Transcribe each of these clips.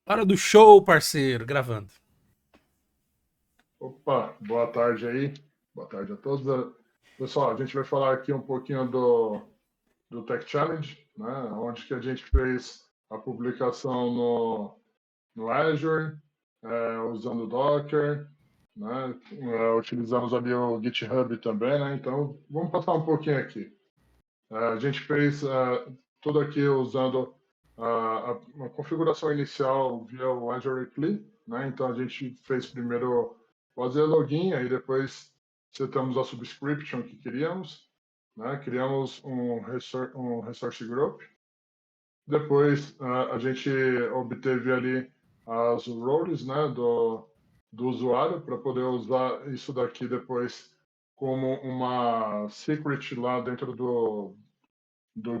Hora do show, parceiro, gravando. Opa, boa tarde aí. Boa tarde a todos. Pessoal, a gente vai falar aqui um pouquinho do Tech Challenge, né? Onde que a gente fez a publicação no Azure, usando o Docker, né? Utilizamos ali o GitHub também, né? Então, vamos passar um pouquinho aqui. A gente fez tudo aqui usando a configuração inicial via o Azure CLI, né? Então a gente fez primeiro fazer login, aí depois setamos a subscription que queríamos, né? Criamos um resource group. Depois a gente obteve ali as roles, né? Do usuário para poder usar isso daqui depois como uma secret lá dentro do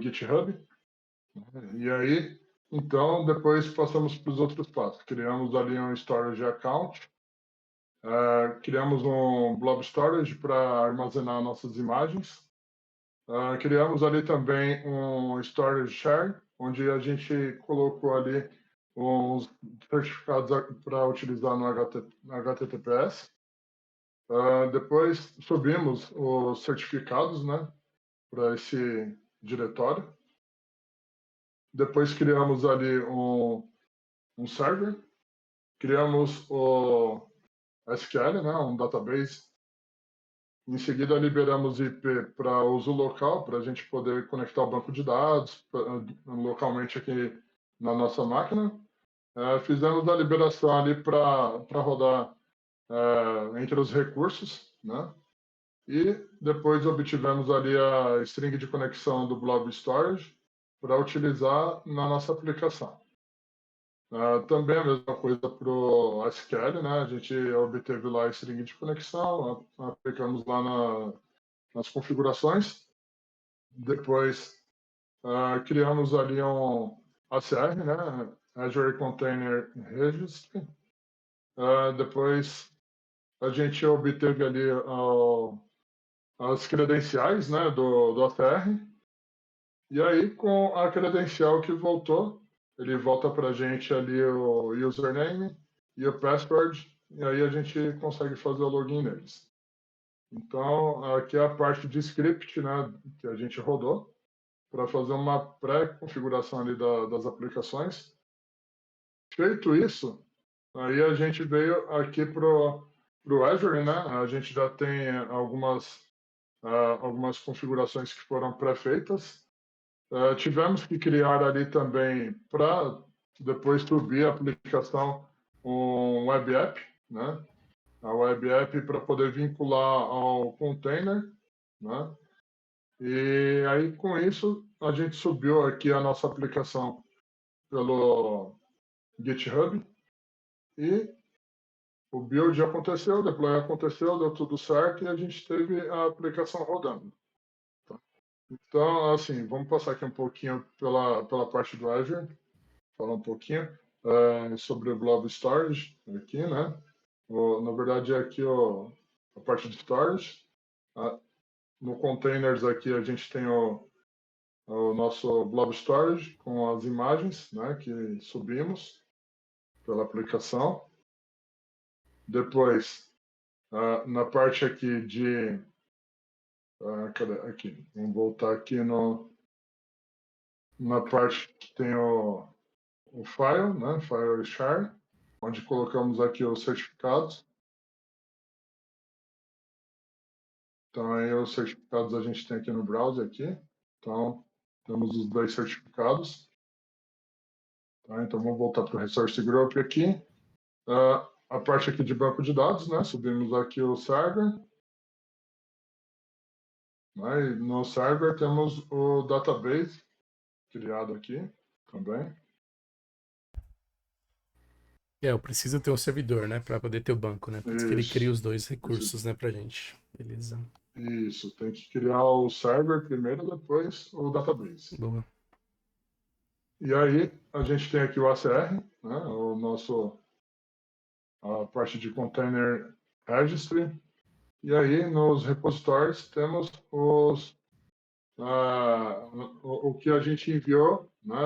GitHub. E aí, então, depois passamos para os outros passos. Criamos ali um storage account, criamos um blob storage para armazenar nossas imagens, criamos ali também um storage share, onde a gente colocou ali uns certificados para utilizar no HTTPS. Depois subimos os certificados, né, para esse diretório. Depois criamos ali um server, criamos o SQL, né, um database. Em seguida, liberamos IP para uso local, para a gente poder conectar o banco de dados localmente aqui na nossa máquina. Fizemos a liberação ali para rodar entre os recursos, né? E depois obtivemos ali a string de conexão do Blob Storage para utilizar na nossa aplicação. Também a mesma coisa para o SQL, né? A gente obteve lá a string de conexão, aplicamos lá nas configurações. Depois criamos ali um ACR, né? Azure Container Registry. Depois a gente obteve ali as credenciais, né? do ACR. E aí, com a credencial que voltou, ele volta para a gente ali o username e o password, e aí a gente consegue fazer o login neles. Então, aqui é a parte de script, né, que a gente rodou para fazer uma pré-configuração ali das aplicações. Feito isso, aí a gente veio aqui para o Azure, né? A gente já tem algumas configurações que foram pré-feitas. Tivemos que criar ali também, para depois subir a aplicação, um web app, né? A web app para poder vincular ao container, né? E aí, com isso, a gente subiu aqui a nossa aplicação pelo GitHub e o build aconteceu, o deploy aconteceu, deu tudo certo e a gente teve a aplicação rodando. Então, assim, vamos passar aqui um pouquinho pela parte do Azure, falar um pouquinho sobre o Blob Storage aqui, né? Na verdade, é aqui a parte de storage. No containers aqui a gente tem o nosso Blob Storage com as imagens, né, que subimos pela aplicação. Depois, na parte aqui de... cadê? Aqui. Vamos voltar aqui na parte que tem o file, né, file share, onde colocamos aqui os certificados. Então, aí os certificados a gente tem aqui no browser aqui. Então, temos os dois certificados. Tá? Então, vamos voltar para o Resource Group aqui. A parte aqui de banco de dados, né? Subimos aqui o server. Né? E no server temos o database criado aqui também. Eu preciso ter um servidor, né, para poder ter o banco, né? Por isso que ele cria Isso. os dois recursos, né, pra gente. Beleza. Isso. Tem que criar o server primeiro, depois o database. Boa. E aí, a gente tem aqui o ACR, né? A parte de Container Registry. E aí, nos repositórios, temos o que a gente enviou, né,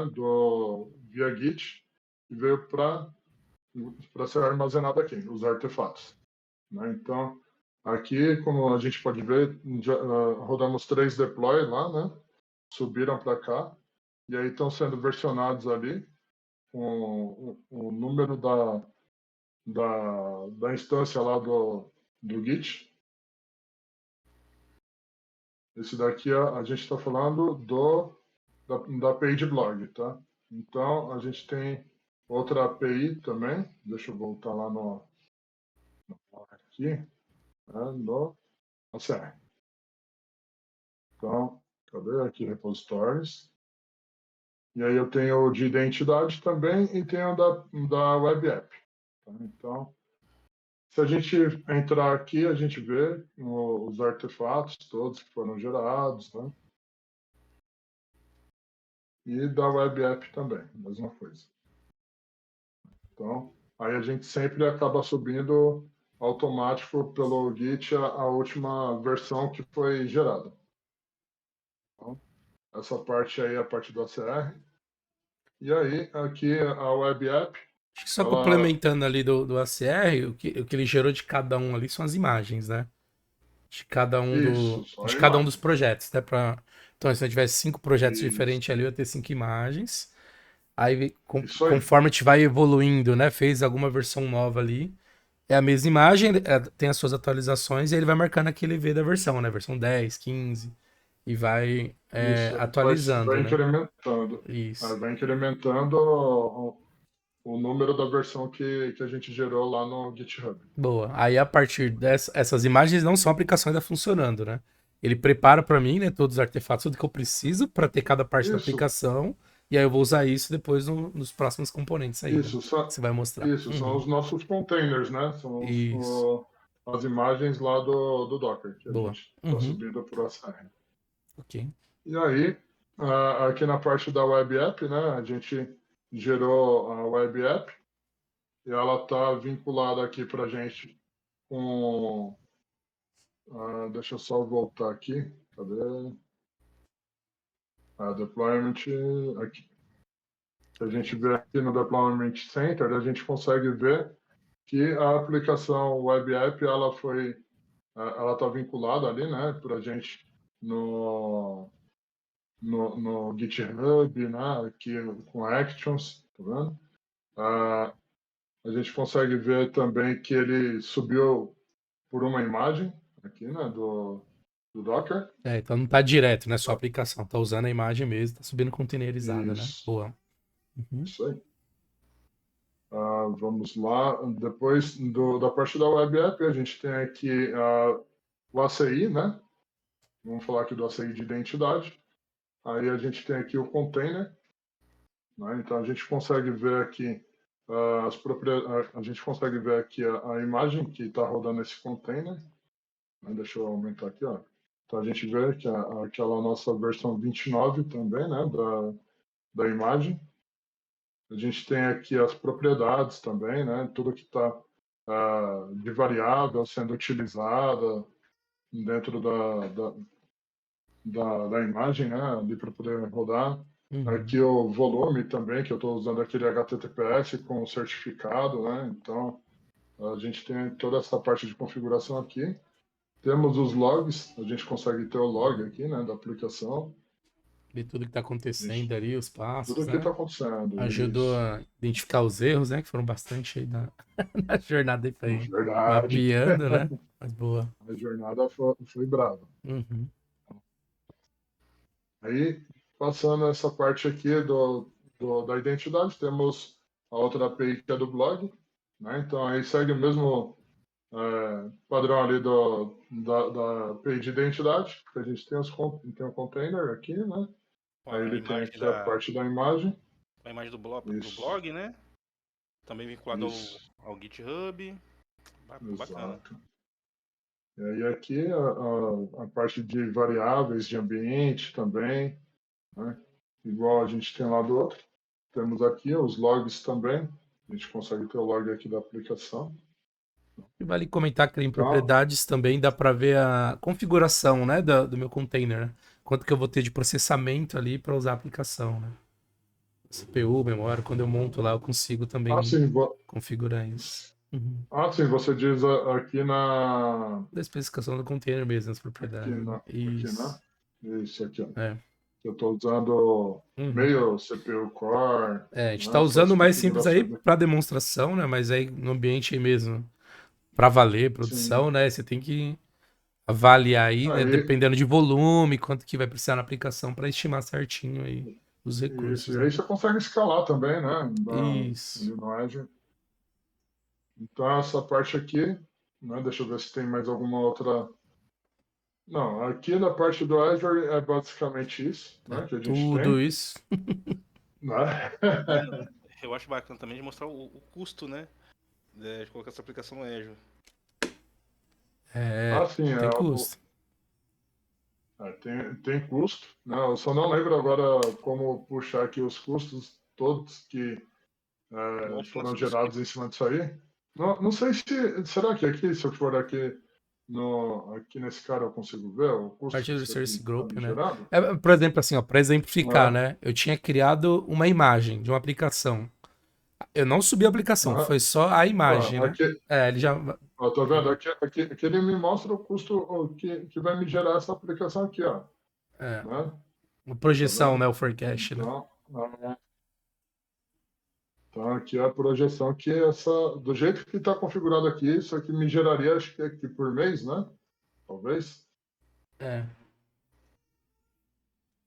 via Git e veio para ser armazenado aqui, os artefatos. Né? Então, aqui, como a gente pode ver, rodamos 3 deploy lá, né? Subiram para cá, e aí estão sendo versionados ali com o número da instância lá do Git. Esse daqui a gente está falando da API de blog, tá? Então, a gente tem outra API também. Deixa eu voltar lá aqui, né, no ACR. Então, cadê aqui repositórios? E aí eu tenho o de identidade também e tenho da web app. Tá? Então, se a gente entrar aqui, a gente vê os artefatos todos que foram gerados, né? E da web app também, mesma coisa. Então, aí a gente sempre acaba subindo automático pelo Git a última versão que foi gerada. Então, essa parte aí é a parte do ACR. E aí, aqui a web app, Acho que só ela... complementando ali do ACR, o que ele gerou de cada um ali são as imagens, né? De cada um, Isso, só de a cada um dos imagem. projetos, né? Então, se eu tivesse 5 projetos Isso, diferentes ali, eu ia ter 5 imagens. Aí, isso aí. conforme a gente vai evoluindo, né? Fez alguma versão nova ali. É a mesma imagem, tem as suas atualizações e ele vai marcando aquele V da versão, né? Versão 10, 15. E vai Isso, atualizando, vai né? incrementando. Isso. Vai incrementando o número da versão que a gente gerou lá no GitHub. Boa. Aí, a partir dessas imagens, não são aplicações ainda funcionando, né? Ele prepara para mim, né? Todos os artefatos, tudo que eu preciso para ter cada parte da Isso, aplicação. E aí eu vou usar isso depois nos próximos componentes aí, né? isso, Que você vai mostrar. isso, são Uhum. os nossos containers, né? São Isso. as imagens lá do Docker que a Boa. gente está Uhum. subindo para o ACR. Ok. E aí, aqui na parte da web app, né? A gente gerou a web app e ela está vinculada aqui para a gente com... deixa eu só voltar aqui. Cadê? Deployment aqui. A gente vê aqui no Deployment Center, a gente consegue ver que a aplicação web app ela está vinculada ali, né, para a gente no GitHub, né, aqui com Actions, tá vendo? A gente consegue ver também que ele subiu por uma imagem aqui, né, do Docker. Então não tá direto, né? Só a aplicação. Tá usando a imagem mesmo, tá subindo containerizada, né? Isso, Boa. Uhum. isso aí. Vamos lá. Depois da parte da web app, a gente tem aqui o ACI, né? Vamos falar aqui do ACI de identidade. Aí a gente tem aqui o container, né? Então a gente consegue ver aqui a gente consegue ver aqui a imagem que está rodando esse container. Deixa eu aumentar aqui, ó. Então a gente vê que aquela nossa versão 29 também, né? Da imagem. A gente tem aqui as propriedades também, né? Tudo que está de variável sendo utilizada dentro da imagem, né? Ali para poder rodar. Uhum. Aqui o volume também, que eu estou usando aquele HTTPS com certificado, né? Então, a gente tem toda essa parte de configuração aqui. Temos os logs, a gente consegue ter o log aqui, né? Da aplicação. Ver tudo que tá acontecendo Gente, ali, os tudo passos, o que né? está acontecendo, Ajudou isso. a identificar os erros, né? Que foram bastante aí na jornada aí pra ir Verdade. mapeando, né? Mas boa. A jornada foi brava. Uhum. Aí, passando essa parte aqui da identidade, temos a outra API que é do blog, né? Então, aí segue o mesmo padrão ali da API de identidade, que a gente tem um container aqui, né? Com Aí a ele tem imagem aqui a parte da imagem. com a imagem do Isso, blog, né? Também vinculado isso, ao GitHub. Bacana. exato. E aí aqui a parte de variáveis de ambiente também, né? Igual a gente tem lá do outro. Temos aqui os logs também. A gente consegue ter o log aqui da aplicação. E vale comentar que em Então, propriedades também dá para ver a configuração, né, do meu container, né? Quanto que eu vou ter de processamento ali para usar a aplicação, né? CPU, memória, quando eu monto lá, eu consigo Ah, também sim, configurar isso. Uhum. sim, você diz aqui na. Da especificação do container mesmo, as Aqui, propriedades, né? aqui, né? Isso. Isso aqui, ó. É. Eu estou usando Uhum. meio CPU Core, É, a gente tá né? usando Essas o mais simples aí configurações. para demonstração, né? Mas aí no ambiente aí mesmo, para valer Sim. produção, né? Você tem que avaliar aí, né? Aí, Dependendo de volume, quanto que vai precisar na aplicação para estimar certinho aí os isso. recursos, E né? aí você consegue escalar também, né? Isso. Ali no Azure. Então, essa parte aqui, né? Deixa eu ver se tem mais alguma outra. Não, aqui na parte do Azure é basicamente isso, É né? Que a gente tudo tem, isso. né? É, eu acho bacana também de mostrar o custo, né? De colocar essa aplicação no Azure. É, Sim, tem custo. tem custo, né? Eu só não lembro agora como puxar aqui os custos todos que Eu acho que foram nós conseguimos. gerados em cima disso aí. Não, não sei se. Será que aqui, se eu for aqui, aqui nesse cara, eu consigo ver o A custo partir que do isso aqui Resource está Group, me né? gerando? Por exemplo, assim, ó, para exemplificar, Né? né? Eu tinha criado uma imagem de uma aplicação. Eu não subi a aplicação, Aham. foi só a imagem, né? Aqui, Ele já. ó, tá vendo? Aqui ele me mostra o custo que vai me gerar essa aplicação aqui, ó. É, Né? uma Tá projeção, vendo? né? O forecast, né? Então, então aqui é a projeção que essa, do jeito que está configurado aqui, isso aqui me geraria, acho que aqui por mês, né? Talvez. É.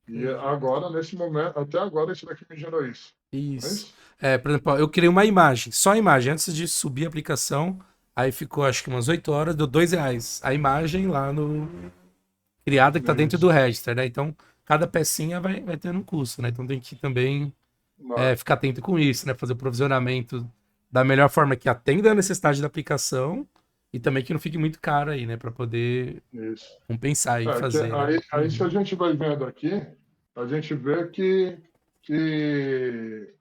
E agora, nesse momento, até agora, isso daqui me gerou isso. Não é Isso. isso? Por exemplo, ó, eu criei uma imagem, só a imagem, antes de subir a aplicação. Aí ficou acho que umas 8 horas, deu R$ 2. A imagem lá no. Criada que tá É dentro do isso. register, né? Então, cada pecinha vai tendo um custo, né? Então tem que também Não, ficar atento com isso, né? Fazer o provisionamento da melhor forma que atenda a necessidade da aplicação e também que não fique muito caro aí, né? Para poder isso. compensar e Que fazer, né? aí, se a Uhum. gente vai vendo aqui, a gente vê que, que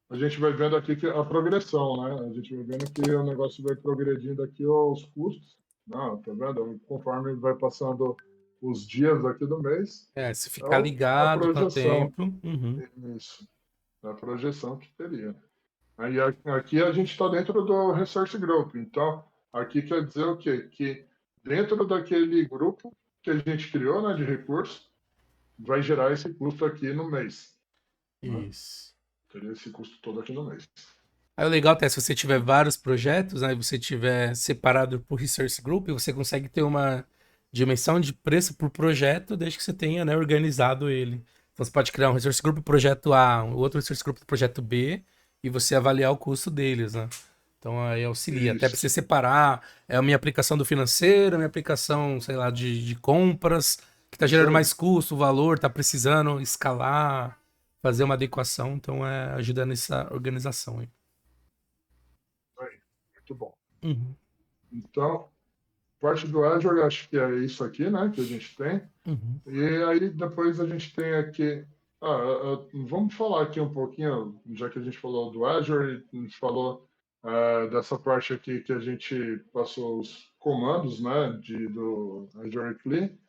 a gente vai vendo aqui que a progressão, né? A gente vai vendo que o negócio vai progredindo aqui aos custos. Não, tá vendo? Conforme vai passando os dias aqui do mês, Se é ficar a ligado com o projeção. tempo. Uhum. Isso. É a projeção que teria. Aí aqui a gente está dentro do Resource Group. Então, aqui quer dizer o quê? Que dentro daquele grupo que a gente criou, né, de recursos, vai gerar esse custo aqui no mês. Né? Isso. Teria esse custo todo aqui no mês. Aí o legal até se você tiver vários projetos, aí você tiver separado por Resource Group, você consegue ter uma dimensão de preço por projeto, desde que você tenha, né, organizado ele. Então você pode criar um Resource Group pro projeto A, um outro Resource Group pro projeto B, e você avaliar o custo deles, né? Então aí auxilia. Até para Isso. você separar, é a minha aplicação do financeiro, a minha aplicação, sei lá, de compras, que está Isso gerando aí. mais custo, o valor, está precisando escalar, fazer uma adequação, então ajuda nessa organização aí. Isso aí. Muito bom. Uhum, Então, parte do Azure, acho que é isso aqui, né, que a gente tem. uhum. E aí depois a gente tem aqui. Vamos falar aqui um pouquinho, já que a gente falou do Azure, a gente falou dessa parte aqui que a gente passou os comandos, né, do Azure CLI.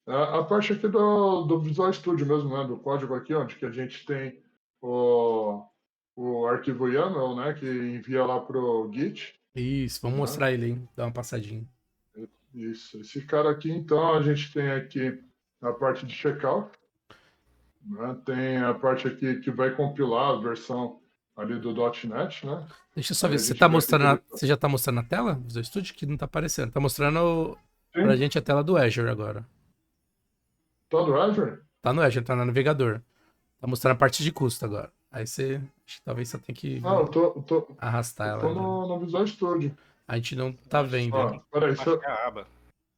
A parte aqui do Visual Studio mesmo, né, do código aqui, onde que a gente tem o, o arquivo YAML, né, que envia lá para o Git. Isso, vamos Né? mostrar ele aí, dar uma passadinha. Isso. Esse cara aqui, então, a gente tem aqui a parte de checkout, né? Tem a parte aqui que vai compilar a versão ali do .NET, né? Deixa eu só Aí ver, a gente vê aqui que ele você já tá mostrando na tela? Visual Studio que não tá aparecendo. Tá mostrando pra tem gente a tela do Azure agora. todo o Azure. Tá no Azure, tá no navegador. Tá mostrando a parte de custo agora. Aí você, acho que talvez você tenha que arrastar Eu ela. tô no Visual Studio. A gente não Eu tá acho que você vendo. tem que Peraí, compartilhar a aba.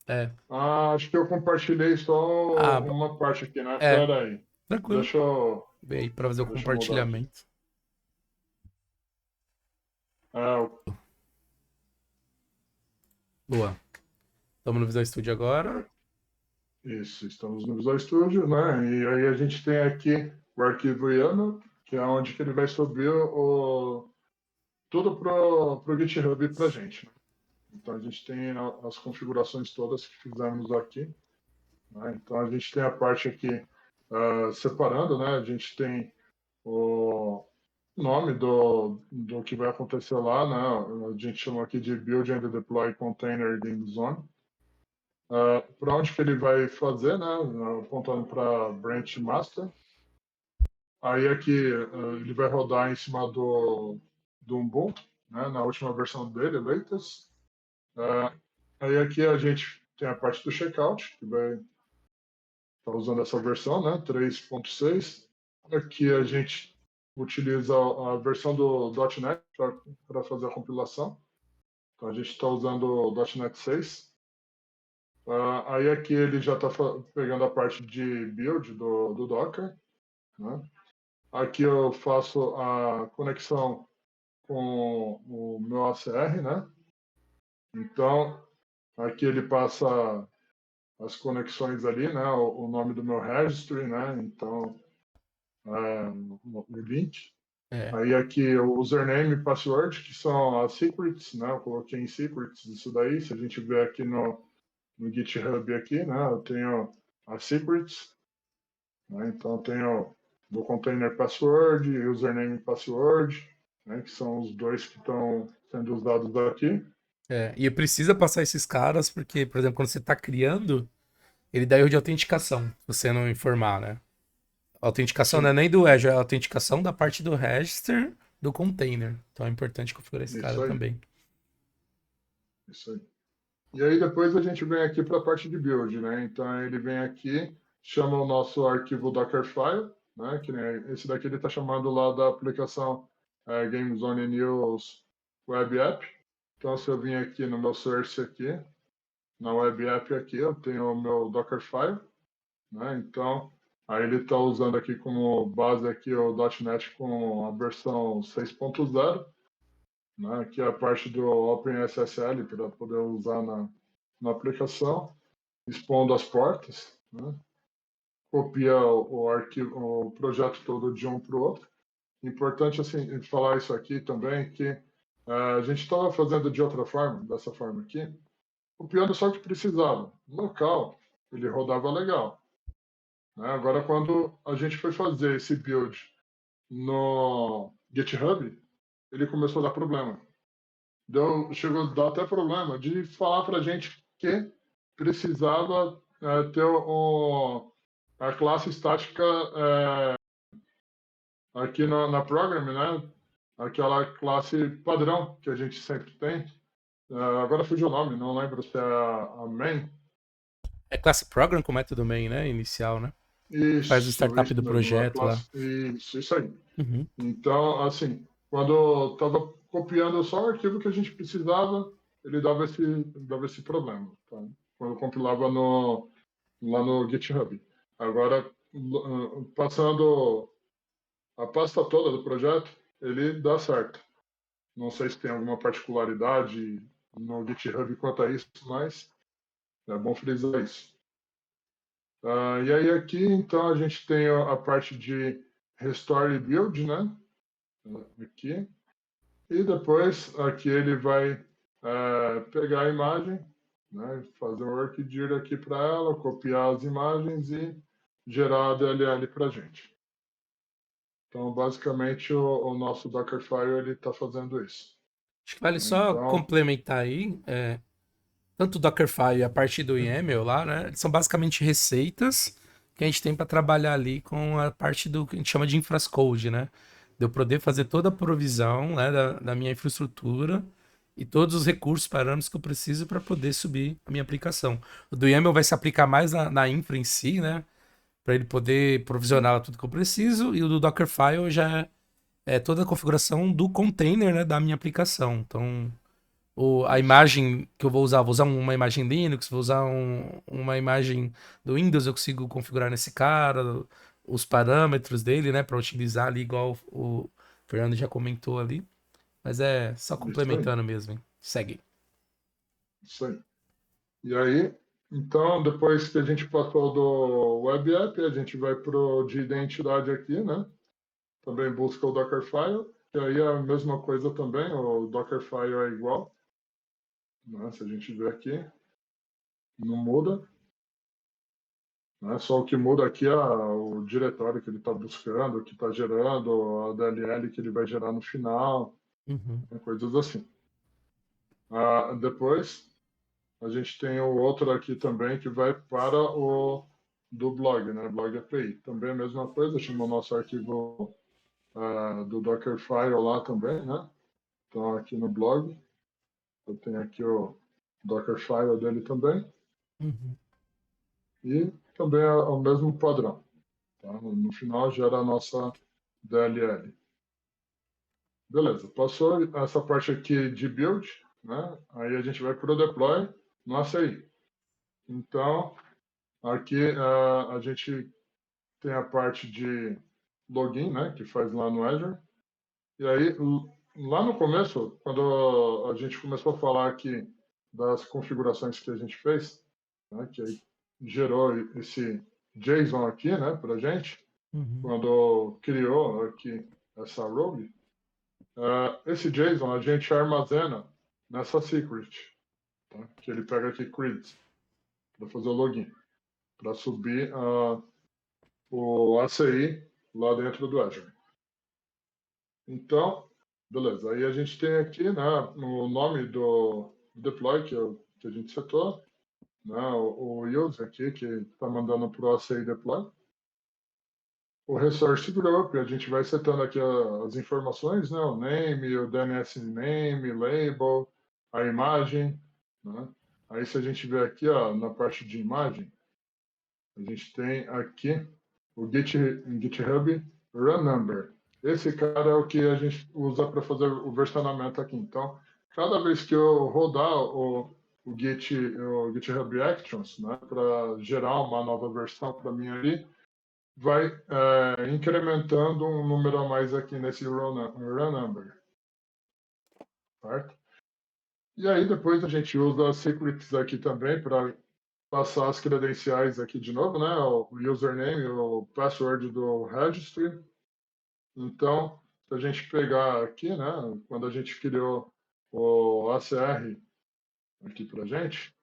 É, acho que eu compartilhei só ah, uma parte aqui, né? é, Peraí, tranquilo. deixa eu, Vem aí pra fazer o deixa eu mudar aqui. compartilhamento. É, Boa. Estamos no Visual Studio agora. isso, estamos no Visual Studio, né? E aí a gente tem aqui o arquivo YAML, que é onde que ele vai subir tudo para o GitHub para a gente. Né? Então a gente tem as configurações todas que fizemos aqui. Né? Então a gente tem a parte aqui separando, né? A gente tem o nome do que vai acontecer lá, né? A gente chama aqui de Build and Deploy Container Game Zone. Para onde que ele vai fazer, né? Apontando para Branch Master. Aí aqui ele vai rodar em cima do Ubuntu, né? Na última versão dele, latest. Aí aqui a gente tem a parte do checkout, que vai estar usando essa versão, né? 3.6. Aqui a gente utiliza a versão do .NET para fazer a compilação. Então a gente está usando o .NET 6. Aí aqui ele já está pegando a parte de build do Docker. Né? Aqui eu faço a conexão com o meu ACR, né? Então aqui ele passa as conexões ali, né? O nome do meu registry, né? Então o link. É. Aí aqui o username e password, que são as secrets, né? Eu coloquei em secrets isso daí. Se a gente ver aqui no GitHub aqui, né? Eu tenho as secrets, né? Então eu tenho do container password e username e password, né? Que são os dois que estão sendo usados aqui. E precisa passar esses caras, porque, por exemplo, quando você tá criando, ele dá erro de autenticação, se você não informar, né? A autenticação não é Sim, nem do Azure, é a autenticação da parte do register do container. Então é importante configurar esse cara isso aí, também. isso aí. E aí depois a gente vem aqui para a parte de build, né? Então ele vem aqui, chama o nosso arquivo Dockerfile, né? Que nem esse daqui ele está chamando lá da aplicação GameZone News Web App. Então se eu vim aqui no meu source aqui, na Web App aqui, eu tenho o meu Dockerfile, né? Então aí ele está usando aqui como base aqui o .NET com a versão 6.0, né? Que é a parte do OpenSSL para poder usar na aplicação, expondo as portas, né? Copia o arquivo, o projeto todo de um para o outro. Importante assim falar isso aqui também que a gente estava fazendo de outra forma, dessa forma aqui, copiando só o que precisava. Local, ele rodava legal. Né? Agora, quando a gente foi fazer esse build no GitHub, ele começou a dar problema. Chegou a dar até problema de falar para a gente que precisava ter a classe estática aqui na program, né? Aquela classe padrão que a gente sempre tem. Agora fugiu o nome, não lembro se é a main. É classe program com método main, né? Inicial, né? Faz o startup Isso do mesmo, a projeto lá. classe. Isso aí. Uhum. Então, assim, quando eu estava copiando só o arquivo que a gente precisava, ele dava esse problema. Tá? Quando eu compilava lá no GitHub. Agora, passando a pasta toda do projeto, ele dá certo. Não sei se tem alguma particularidade no GitHub quanto a isso, mas é bom frisar isso. E aí aqui, então, a gente tem a parte de Restore e Build, né? Aqui. E depois, aqui ele vai pegar a imagem, né? Fazer um workdir aqui para ela, copiar as imagens e gerar a DLL para a gente. Então, basicamente, o nosso Dockerfile ele está fazendo isso. Acho que vale só Então, complementar aí. Tanto o Dockerfile e a parte do YAML lá, né? São basicamente receitas que a gente tem para trabalhar ali com a parte do que a gente chama de infrascode, né? De eu poder fazer toda a provisão, né, da minha infraestrutura e todos os recursos, parâmetros que eu preciso para poder subir a minha aplicação. O do YAML vai se aplicar mais na infra em si, né? Para ele poder provisionar tudo que eu preciso. E o do Dockerfile já é toda a configuração do container, né, da minha aplicação. Então, a isso. imagem que eu vou usar uma imagem Linux, vou usar uma imagem do Windows, eu consigo configurar nesse cara, os parâmetros dele, né, para utilizar ali, igual o Fernando já comentou ali. Mas é só Isso aí. complementando mesmo, hein? Segue. Isso aí. E aí, então, depois que a gente passou do Web App, a gente vai para o de identidade aqui, né? Também busca o Dockerfile. E aí a mesma coisa também, o Dockerfile é igual. Né? Se a gente ver aqui, não muda. né? Só o que muda aqui é o diretório que ele está buscando, que está gerando, a DLL que ele vai gerar no final, coisas assim. Depois, a gente tem o outro aqui também que vai para o do blog, né? Blog API. Também a mesma coisa, chama o nosso arquivo do Dockerfile lá também, né? Então, aqui no blog, eu tenho aqui o Dockerfile dele também. E também é o mesmo padrão. Tá? No final, gera a nossa DLL. Beleza, passou essa parte aqui de build, né? Aí a gente vai para o deploy no ACI. Então, aqui a gente tem a parte de login, né? Que faz lá no Azure. E aí, lá no começo, quando a gente começou a falar aqui das configurações que a gente fez, né? Que aí gerou esse JSON aqui, né? Para a gente, quando criou aqui essa rogue. Esse JSON a gente armazena nessa secret, tá? Que ele pega aqui create para fazer o login, para subir o ACI lá dentro do Azure. Então, beleza. Aí a gente tem aqui, né, o nome do deploy que a gente setou, né, o user aqui que está mandando para o ACI deploy. O resource group, a gente vai setando aqui as informações, né? O name, o DNS name, label, a imagem, né? Aí se a gente ver aqui, ó, na parte de imagem, a gente tem aqui o GitHub Run Number. Esse cara é o que a gente usa para fazer o versionamento aqui. Então, cada vez que eu rodar o GitHub Actions, né, para gerar uma nova versão para mim ali, vai incrementando um número a mais aqui nesse run number, certo? E aí depois a gente usa as secrets aqui também para passar as credenciais aqui de novo, né? O username, o password do registry. Então, se a gente pegar aqui, né? Quando a gente criou o ACR aqui para gente,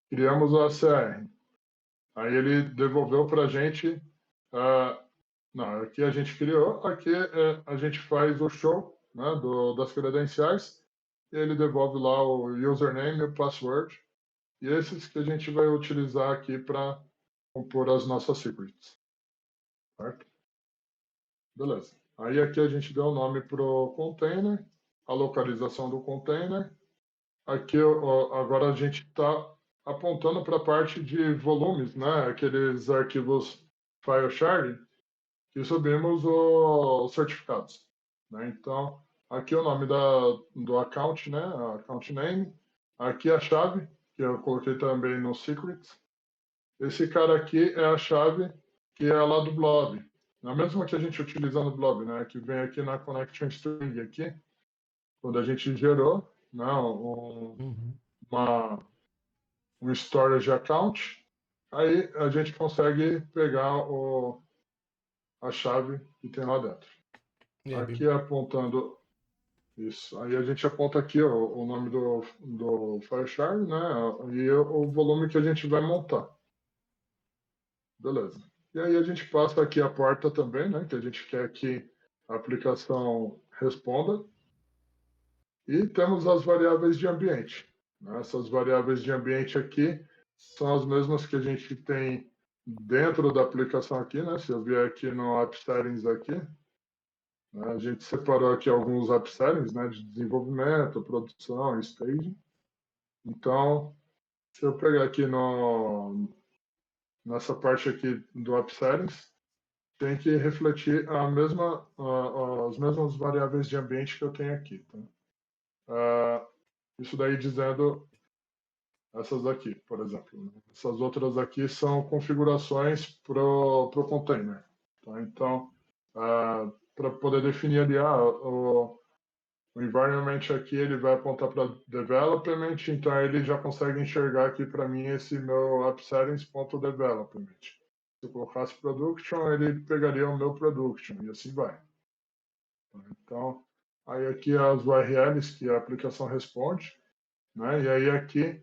criamos o ACR. Aí ele devolveu para a gente não, aqui a gente criou, aqui a gente faz o show, né, das credenciais, e ele devolve lá o username e o password, e esses que a gente vai utilizar aqui para compor as nossas secrets. Certo? Beleza. Aí aqui a gente deu o nome para o container, a localização do container. Aqui agora a gente está apontando para a parte de volumes, né, aqueles arquivos file sharing, que subimos os certificados, né? Então, aqui o nome do account, né? Account name. Aqui a chave, que eu coloquei também no secrets. Esse cara aqui é a chave que é lá do blob. A mesma que a gente utiliza no blob, né? Que vem aqui na connection string aqui, quando a gente gerou, né? Um storage account, aí a gente consegue pegar a chave que tem lá dentro. Aqui apontando isso. Aí a gente aponta aqui ó, o nome do Fireshare, né? E o volume que a gente vai montar. Beleza. E aí a gente passa aqui a porta também, né? Que a gente quer que a aplicação responda. E temos as variáveis de ambiente. Né? Essas variáveis de ambiente aqui são as mesmas que a gente tem dentro da aplicação aqui, né? Se eu vier aqui no App Settings aqui, a gente separou aqui alguns app settings, né, de desenvolvimento, produção, staging. Então, se eu pegar aqui nessa parte aqui do app settings, tem que refletir as mesmas variáveis de ambiente que eu tenho aqui. Tá? Isso daí dizendo essas aqui, por exemplo. Né? Essas outras aqui são configurações para o container. Tá? Então, para poder definir ali o environment aqui, ele vai apontar para development, então ele já consegue enxergar aqui para mim esse meu app settings.development. Se eu colocasse production, ele pegaria o meu production e assim vai. Então, aí aqui as URLs que a aplicação responde, né? E aí aqui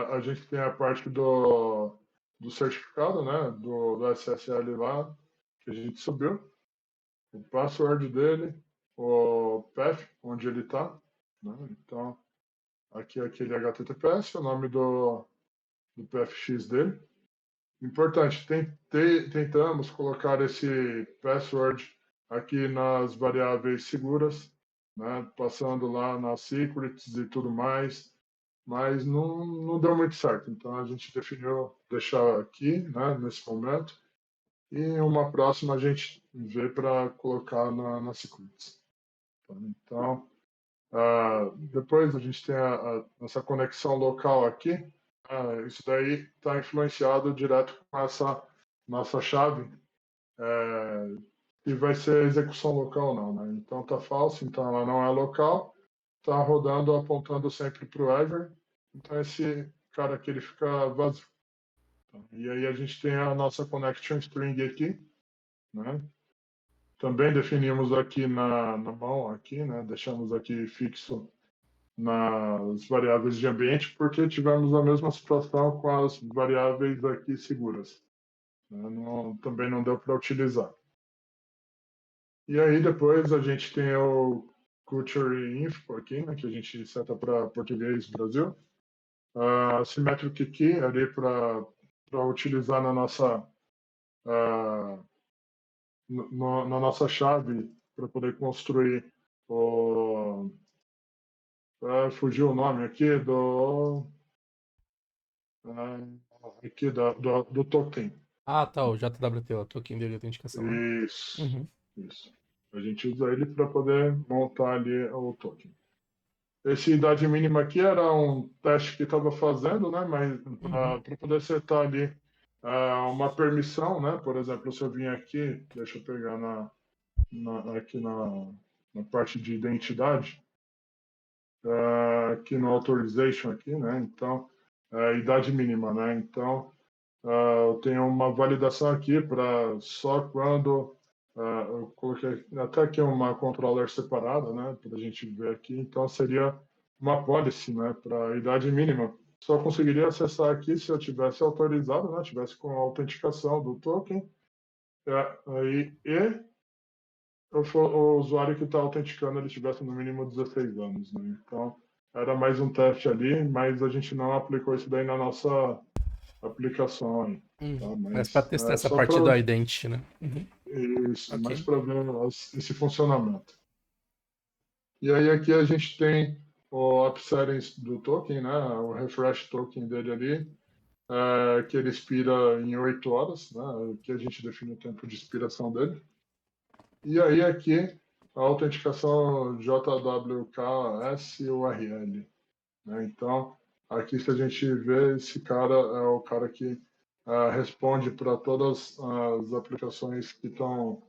a gente tem a parte do certificado, né, do SSL lá, que a gente subiu, o password dele, o path, onde ele está, né? Então, aqui é aquele HTTPS, o nome do PFX dele. Importante, tentamos colocar esse password aqui nas variáveis seguras, né, passando lá nas secrets e tudo mais, mas não deu muito certo. Então a gente definiu deixar aqui, né, nesse momento, e em uma próxima a gente vê para colocar na secrets. Então, depois a gente tem essa conexão local aqui. Isso daí está influenciado direto com essa nossa chave, que vai ser execução local não, né? Então tá falso, então ela não é local, tá rodando apontando sempre para o Ever, então esse cara aqui ele fica vazio. E aí a gente tem a nossa connection string aqui, né? Também definimos aqui na mão aqui, né? Deixamos aqui fixo nas variáveis de ambiente, porque tivemos a mesma situação com as variáveis aqui seguras, né? Também não deu para utilizar. E aí depois a gente tem o Culture Info aqui, né, que a gente seta para português Brasil. A Symmetric Key ali para utilizar na nossa, na nossa chave para poder construir o... fugiu o nome aqui aqui do token. Ah, tá, o JWT, o token de autenticação, né? Isso, Uhum. isso. A gente usa ele para poder montar ali o token. Esse idade mínima aqui era um teste que estava fazendo, né? Mas para poder setar ali uma permissão, né? Por exemplo, se eu vim aqui, deixa eu pegar aqui na parte de identidade, aqui no authorization aqui, né? Então, idade mínima, né? Então, eu tenho uma validação aqui para só quando eu coloquei até aqui uma controller separada, né, para a gente ver aqui. Então seria uma policy, né, para idade mínima. Só conseguiria acessar aqui se eu tivesse autorizado, né, tivesse com a autenticação do token. Aí o usuário que está autenticando ele tivesse no mínimo 16 anos, né? Então era mais um teste ali, mas a gente não aplicou isso daí na nossa aplicação aí. Tá? Mas para Mas testar essa só parte do para Identity, né? isso, mais Ok. para ver esse funcionamento. E aí aqui a gente tem o app settings do token, né? O refresh token dele ali, que ele expira em 8 horas, né? Aqui a gente define o tempo de expiração dele. E aí aqui a autenticação JWK SURL, né? Então aqui se a gente vê, esse cara é o cara que responde para todas as aplicações que estão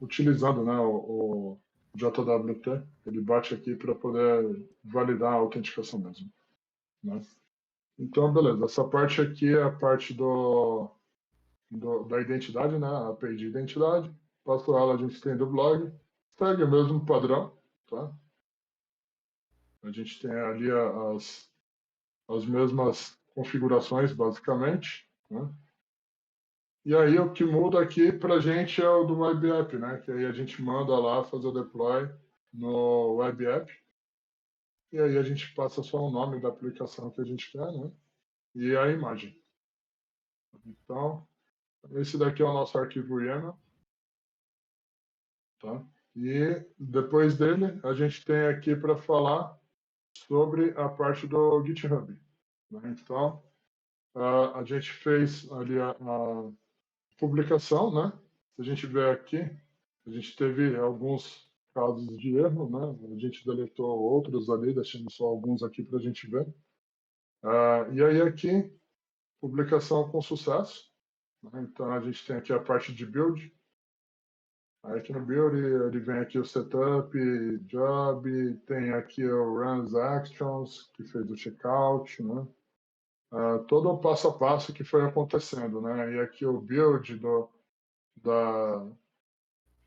utilizando, né, o JWT. Ele bate aqui para poder validar a autenticação mesmo, né? Então, beleza. Essa parte aqui é a parte da identidade, né? A API de identidade. Passo ela, a gente tem do blog. Segue o mesmo padrão, tá? A gente tem ali as mesmas configurações, basicamente, né? E aí o que muda aqui para a gente é o do Web App, né? Que aí a gente manda lá fazer o deploy no Web App. E aí a gente passa só o nome da aplicação que a gente quer, né? E a imagem. Então, esse daqui é o nosso arquivo YAML, tá? E depois dele, a gente tem aqui para falar sobre a parte do GitHub, né? Então, a gente fez ali a publicação, né? Se a gente ver aqui, a gente teve alguns casos de erro, né? A gente deletou outros ali, deixando só alguns aqui para a gente ver. E aí aqui, publicação com sucesso, né? Então a gente tem aqui a parte de build. Aí aqui no build ele vem aqui o setup, job, tem aqui o runs actions, que fez o checkout, né? Todo o passo a passo que foi acontecendo, né? E aqui o build da,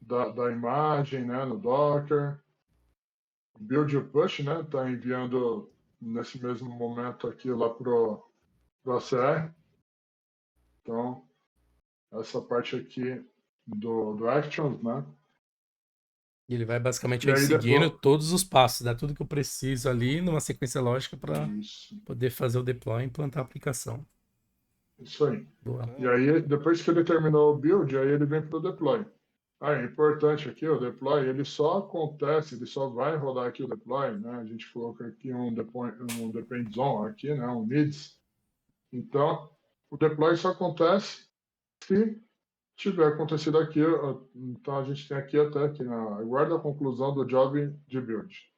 da imagem, né? No Docker. O build e o push, né? Tá enviando nesse mesmo momento aqui lá pro ACR. Então, essa parte aqui do Actions, né? E ele vai basicamente E aí aí seguindo depois... todos os passos, dá tudo que eu preciso ali numa sequência lógica para Isso, poder fazer o deploy e implantar a aplicação. isso aí. Boa. E aí, depois que ele terminou o build, aí ele vem para o deploy. É importante aqui, o deploy, ele só acontece, ele só vai rodar aqui o deploy, né? A gente coloca aqui um depends on aqui, né? Um needs. Então, o deploy só acontece se tiver acontecido aqui. Então, a gente tem aqui até aqui na aguarda a conclusão do job de build.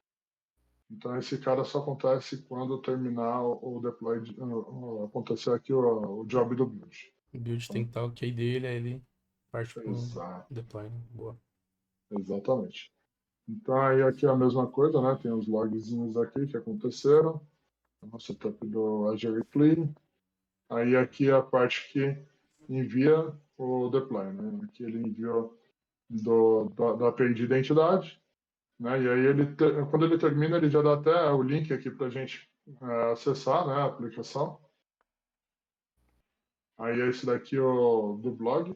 Então, esse cara só acontece quando terminar o deploy, acontecer aqui o job do build. O build tem que estar ok dele, aí ele parte pro Exato, deploy, né? Boa. exatamente. Então, aí aqui é a mesma coisa, né? Tem os logzinhos aqui que aconteceram. O setup do Azure Clean. Aí aqui é a parte que envia o deploy, né? Aqui ele enviou da API de identidade, né? E aí quando ele termina, ele já dá até o link aqui para a gente acessar, né? A aplicação. Aí esse daqui do blog,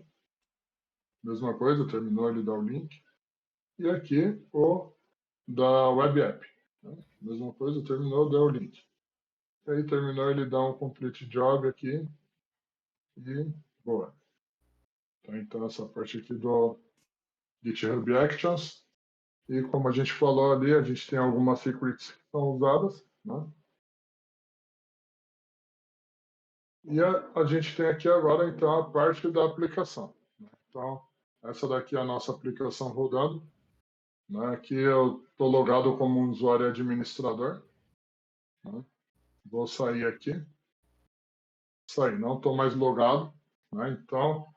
mesma coisa, terminou, ele dá o link. E aqui o da web app, né? Mesma coisa, terminou, dá o link. E aí terminou, ele dá um complete job aqui e boa. Então essa parte aqui do GitHub Actions. E como a gente falou ali, a gente tem algumas secrets que são usadas, né? E a gente tem aqui agora, então, a parte da aplicação, né? Então, essa daqui é a nossa aplicação rodando, né? Aqui eu estou logado como um usuário administrador, né? Vou sair aqui. Sair, não estou mais logado, né? Então,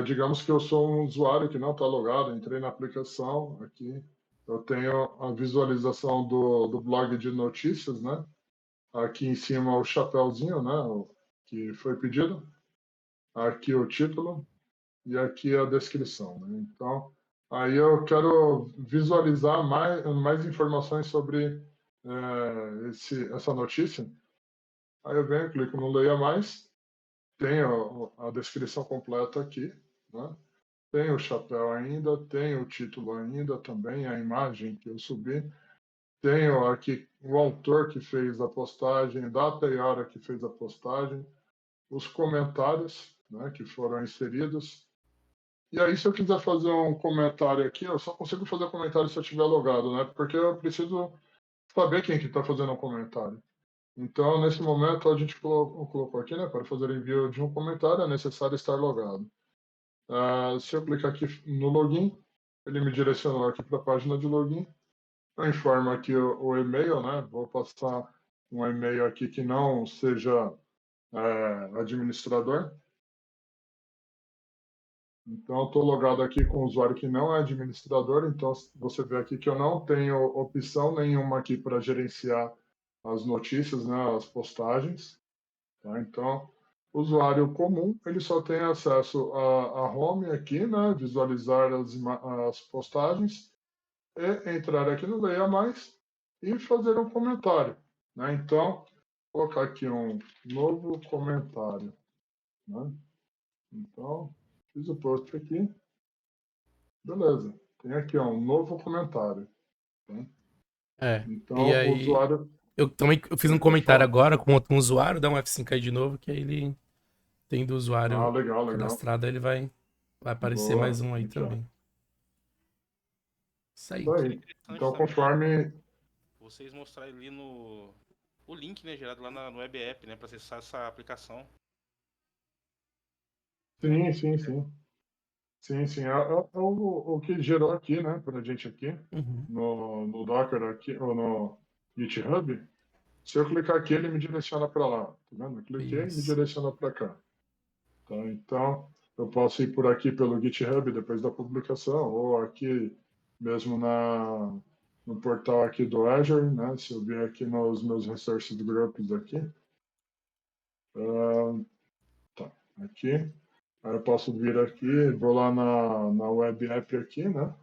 digamos que eu sou um usuário que não está logado, entrei na aplicação aqui, eu tenho a visualização do blog de notícias, né? Aqui em cima o chapéuzinho, né? Que foi pedido. Aqui o título e aqui a descrição, né? Então, aí eu quero visualizar mais informações sobre essa notícia. Aí eu venho, clico no Leia Mais, tenho a descrição completa aqui, né? Tem o chapéu ainda, tem o título ainda também, a imagem que eu subi. Tenho aqui o autor que fez a postagem, data e hora que fez a postagem, os comentários, né, que foram inseridos. E aí, se eu quiser fazer um comentário aqui, eu só consigo fazer comentário se eu estiver logado, né? Porque eu preciso saber quem que está fazendo o comentário. Então, nesse momento, a gente colocou aqui, né, para fazer envio de um comentário, é necessário estar logado. Se eu clicar aqui no login, ele me direcionou aqui para a página de login. Eu informo aqui o e-mail, né? Vou passar um e-mail aqui que não seja administrador. Então, estou logado aqui com o usuário que não é administrador. Então, você vê aqui que eu não tenho opção nenhuma aqui para gerenciar as notícias, né? As postagens. Tá? Então, usuário comum, ele só tem acesso a home aqui, né? Visualizar as postagens e entrar aqui no Leia Mais e fazer um comentário, né? Então, vou colocar aqui um novo comentário, né? Então, fiz o post aqui. Beleza. Tem aqui ó, um novo comentário, tá? É. E Então, o aí, usuário... eu fiz um Pode comentário falar. agora com outro usuário, dá um F5 aí de novo, que aí ele tendo o Ah, usuário legal, legal. cadastrado, aí ele vai aparecer mais Boa. um aí Aqui, ó. também. Isso aí. Isso Seria aí. interessante Então, também conforme... vocês mostrarem ali no o link, né, gerado lá no web app, né, para acessar essa aplicação, né? Sim, sim, sim. Sim, sim. É o que gerou aqui, né, para a gente aqui, Uhum. no Docker aqui, ou no GitHub. Se eu clicar aqui, ele me direciona para lá. Tá vendo? Eu cliquei e me Isso. direciona para cá. Tá? Então, eu posso ir por aqui pelo GitHub depois da publicação, ou aqui mesmo no portal aqui do Azure, né? Se eu vier aqui nos meus resources groups aqui, tá, aqui, aí eu posso vir aqui, vou lá na web app aqui, né?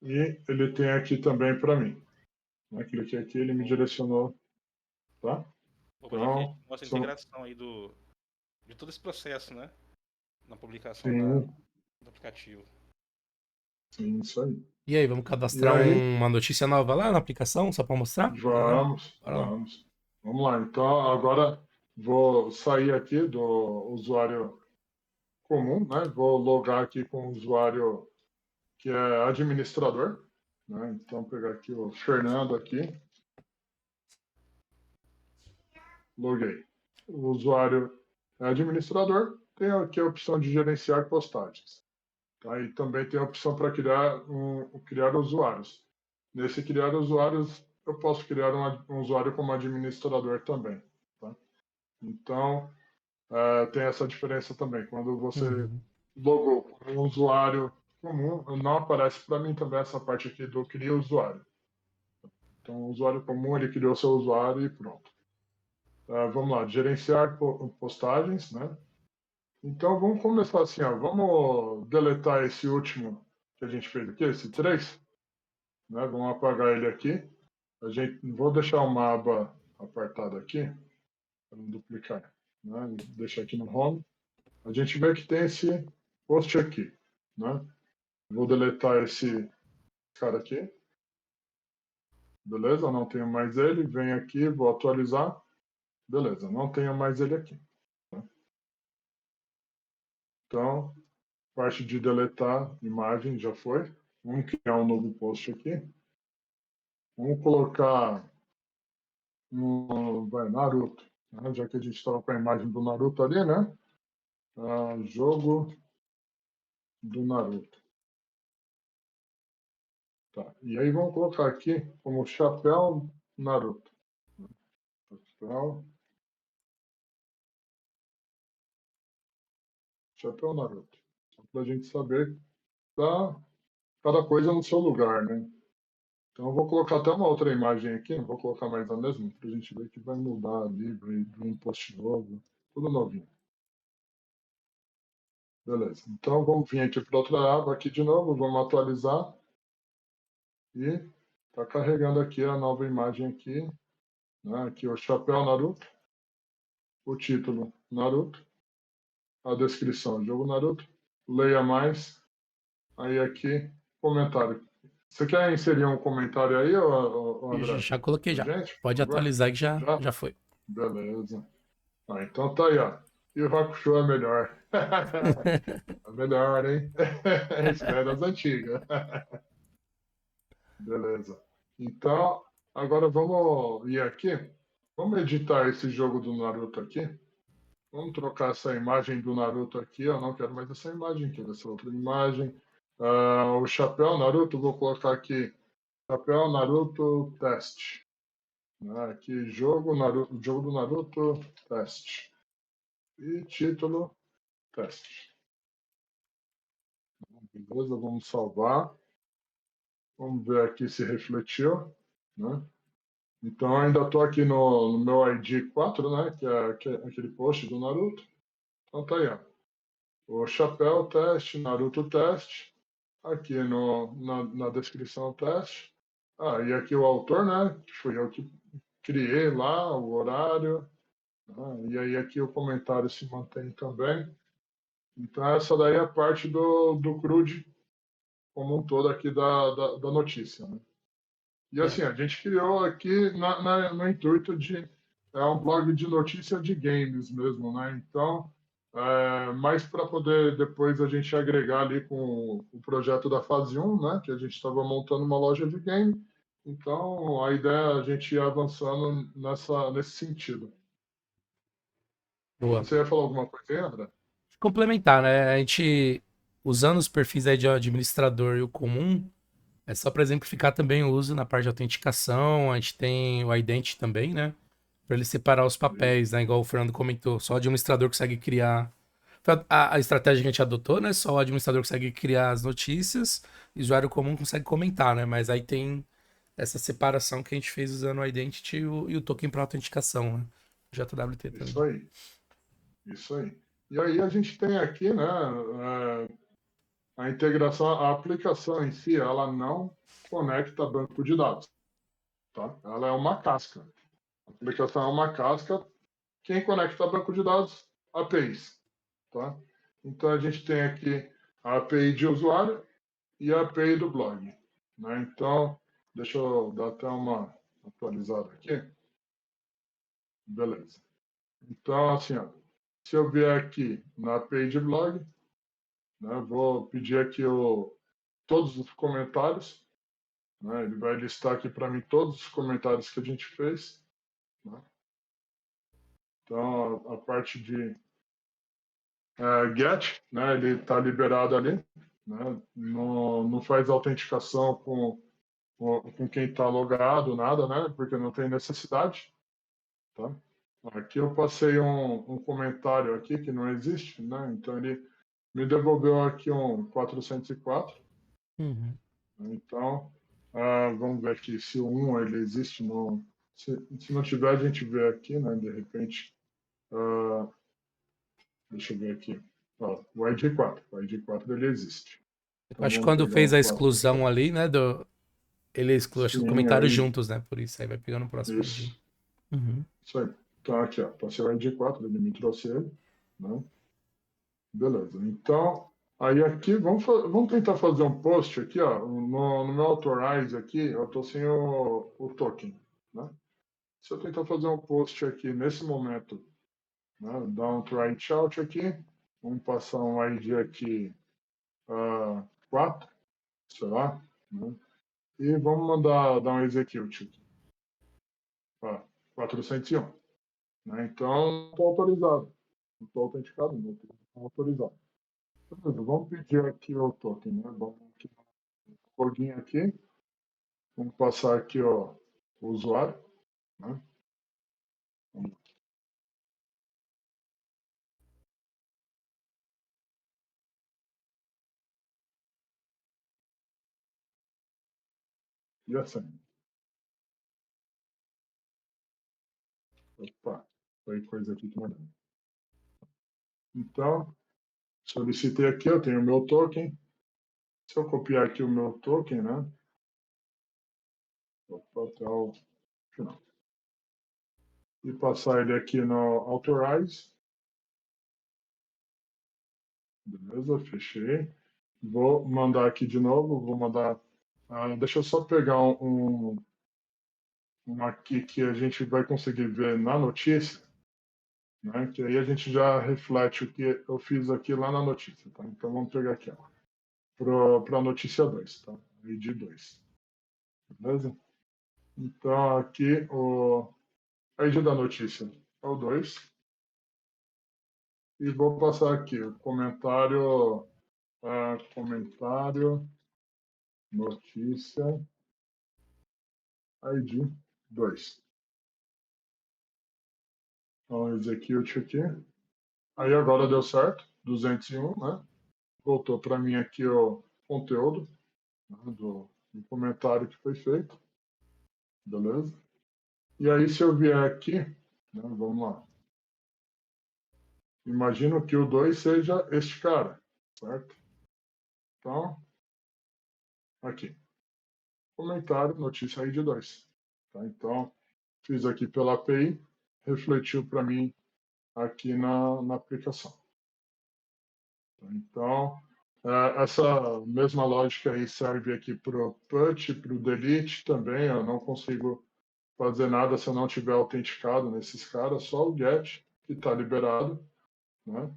E ele tem aqui também para mim. Né? Cliquei aqui, ele me direcionou, tá? O projeto Então, mostra a são, integração aí de todo esse processo, né? Na publicação sim, do aplicativo. sim, isso aí. E aí, vamos E cadastrar aí, uma notícia nova lá na aplicação, só para mostrar? Galera? vamos, Bora lá. vamos. Vamos lá. Então, agora vou sair aqui do usuário comum, né? Vou logar aqui com o usuário que é administrador, né? Então, pegar aqui o Fernando aqui, loguei. O usuário é administrador, tem aqui a opção de gerenciar postagens. Tá? E também tem a opção para criar usuários. Nesse criar usuários, eu posso criar um usuário como administrador também. Tá? Então, tem essa diferença também. Quando você Uhum. logou como um usuário comum, não aparece para mim também essa parte aqui do cria usuário. Então, o usuário comum, ele criou seu usuário e pronto. Vamos lá, gerenciar postagens, né? Então, vamos começar assim, ó. Vamos deletar esse último que a gente fez aqui, esse 3, né? Vamos apagar ele aqui. Vou deixar uma aba apartada aqui, para não duplicar, né? Deixar aqui no home. A gente vê que tem esse post aqui, né? Vou deletar esse cara aqui. Beleza, não tenho mais ele. Venho aqui, vou atualizar. Beleza, não tenho mais ele aqui. Tá? Então, parte de deletar imagem já foi. Vamos criar um novo post aqui. Vamos colocar vai, Naruto, né? Já que a gente estava com a imagem do Naruto ali, né? Jogo do Naruto. Tá. E aí vamos colocar aqui como chapéu Naruto. Chapéu Naruto. Só para a gente saber que tá cada coisa no seu lugar, né? Então eu vou colocar até uma outra imagem aqui, não vou colocar mais a mesma, para a gente ver que vai mudar ali, vai um post novo, tudo novinho. Beleza. Então vamos vir aqui para outra aba aqui de novo, vamos atualizar. E está carregando aqui a nova imagem aqui, né? Aqui o chapéu Naruto, o título Naruto, a descrição jogo Naruto, leia mais, aí aqui comentário. Você quer inserir um comentário aí, André? Já coloquei Pra já. gente, por Pode favor? atualizar que Já? já foi. Beleza. Então tá aí, ó. E o Hakusho é melhor. É melhor, hein? Isso daí é das antigas. Beleza. Então, agora vamos ir aqui. Vamos editar esse jogo do Naruto aqui. Vamos trocar essa imagem do Naruto aqui. Eu não quero mais essa imagem, quero essa outra imagem. O chapéu Naruto, vou colocar aqui. Chapéu Naruto teste. Aqui, jogo do Naruto teste. E título teste. Beleza, vamos salvar. Vamos ver aqui se refletiu, né? Então, ainda estou aqui no meu ID 4, né? Que é aquele post do Naruto. Então, tá aí, ó. O chapéu teste, Naruto teste. Aqui na descrição teste. E aqui o autor, né? Que fui eu que criei lá o horário. E aí aqui o comentário se mantém também. Então, essa daí é a parte do CRUD como um todo aqui da notícia, né? E assim, a gente criou aqui no intuito de um blog de notícia de games mesmo, né? Então, mais para poder depois a gente agregar ali com o projeto da fase 1, né? Que a gente estava montando uma loja de game. Então, a ideia é a gente ir avançando nesse sentido. Boa. Você ia falar alguma coisa aí, André? Complementar, né? A gente, usando os perfis aí de administrador e o comum, é só para exemplificar também o uso na parte de autenticação. A gente tem o ident também, né? Para ele separar os papéis, né? Igual o Fernando comentou, só o administrador consegue criar. A estratégia que a gente adotou, né? Só o administrador consegue criar as notícias e o usuário comum consegue comentar, né? Mas aí tem essa separação que a gente fez usando o identity e o token para autenticação, né? JWT também. Isso aí. Isso aí. E aí a gente tem aqui, né? A integração, a aplicação em si, ela não conecta banco de dados, tá? Ela é uma casca. A aplicação é uma casca quem conecta banco de dados, APIs. Tá? Então, a gente tem aqui a API de usuário e a API do blog. Né? Então, deixa eu dar até uma atualizada aqui. Beleza. Então, assim, ó, se eu vier aqui na API de blog, né, vou pedir aqui todos os comentários. Né, ele vai listar aqui para mim todos os comentários que a gente fez. Né? Então, a parte de get, né, ele está liberado ali. Né? Não faz autenticação com quem está logado, nada, né? Porque não tem necessidade. Tá? Aqui eu passei um comentário aqui que não existe, né? Então ele me devolveu aqui um 404. Uhum. Então, vamos ver aqui se o 1 ele existe. No, se não tiver, a gente vê aqui, né? De repente, deixa eu ver aqui. Ó, o ID4. O ID4 ele existe. Então Acho que vamos quando pegar fez o a 4. exclusão ali, né, ele exclui acho que os Sim, comentários aí, juntos, né, por isso aí vai pegando o próximo ID. isso. Uhum. Isso aí. Então aqui, ó, passei o ID4, ele me trouxe ele, né? Beleza. Então, aí aqui, vamos tentar fazer um post aqui, ó. No meu Authorize aqui, eu estou sem o token, né? Se eu tentar fazer um post aqui nesse momento, né? Dar um try out aqui, vamos passar um ID aqui 4, sei lá, né? E vamos dar um execute aqui. 401. Né? Então, estou autorizado. Não estou autenticado, não estou autorizado. Beleza, vamos pedir aqui o token, né? Vamos aqui no login aqui. Vamos passar aqui ó, o usuário. Né? E a senha. Opa, foi coisa aqui que não deu. Então, solicitei aqui, eu tenho o meu token. Se eu copiar aqui o meu token, né? Opa, até o final. E passar ele aqui no Authorize. Beleza, fechei. Vou mandar aqui de novo, vou mandar. Deixa eu só pegar um aqui que a gente vai conseguir ver na notícia, né? Que aí a gente já reflete o que eu fiz aqui lá na notícia. Tá? Então vamos pegar aqui para a notícia 2, tá? ID 2. Beleza? Então aqui o ID da notícia é o 2. E vou passar aqui o comentário, comentário, notícia, ID 2. Então, execute aqui. Aí agora deu certo, 201, né? Voltou para mim aqui o conteúdo, né, do comentário que foi feito. Beleza? E aí, se eu vier aqui, né, vamos lá. Imagino que o 2 seja este cara, certo? Então, aqui. Comentário, notícia ID 2. Tá? Então, fiz aqui pela API, refletiu para mim aqui na aplicação. Então, essa mesma lógica aí serve aqui para o put, para o delete também. Eu não consigo fazer nada se eu não tiver autenticado nesses caras, só o get, que está liberado. Né?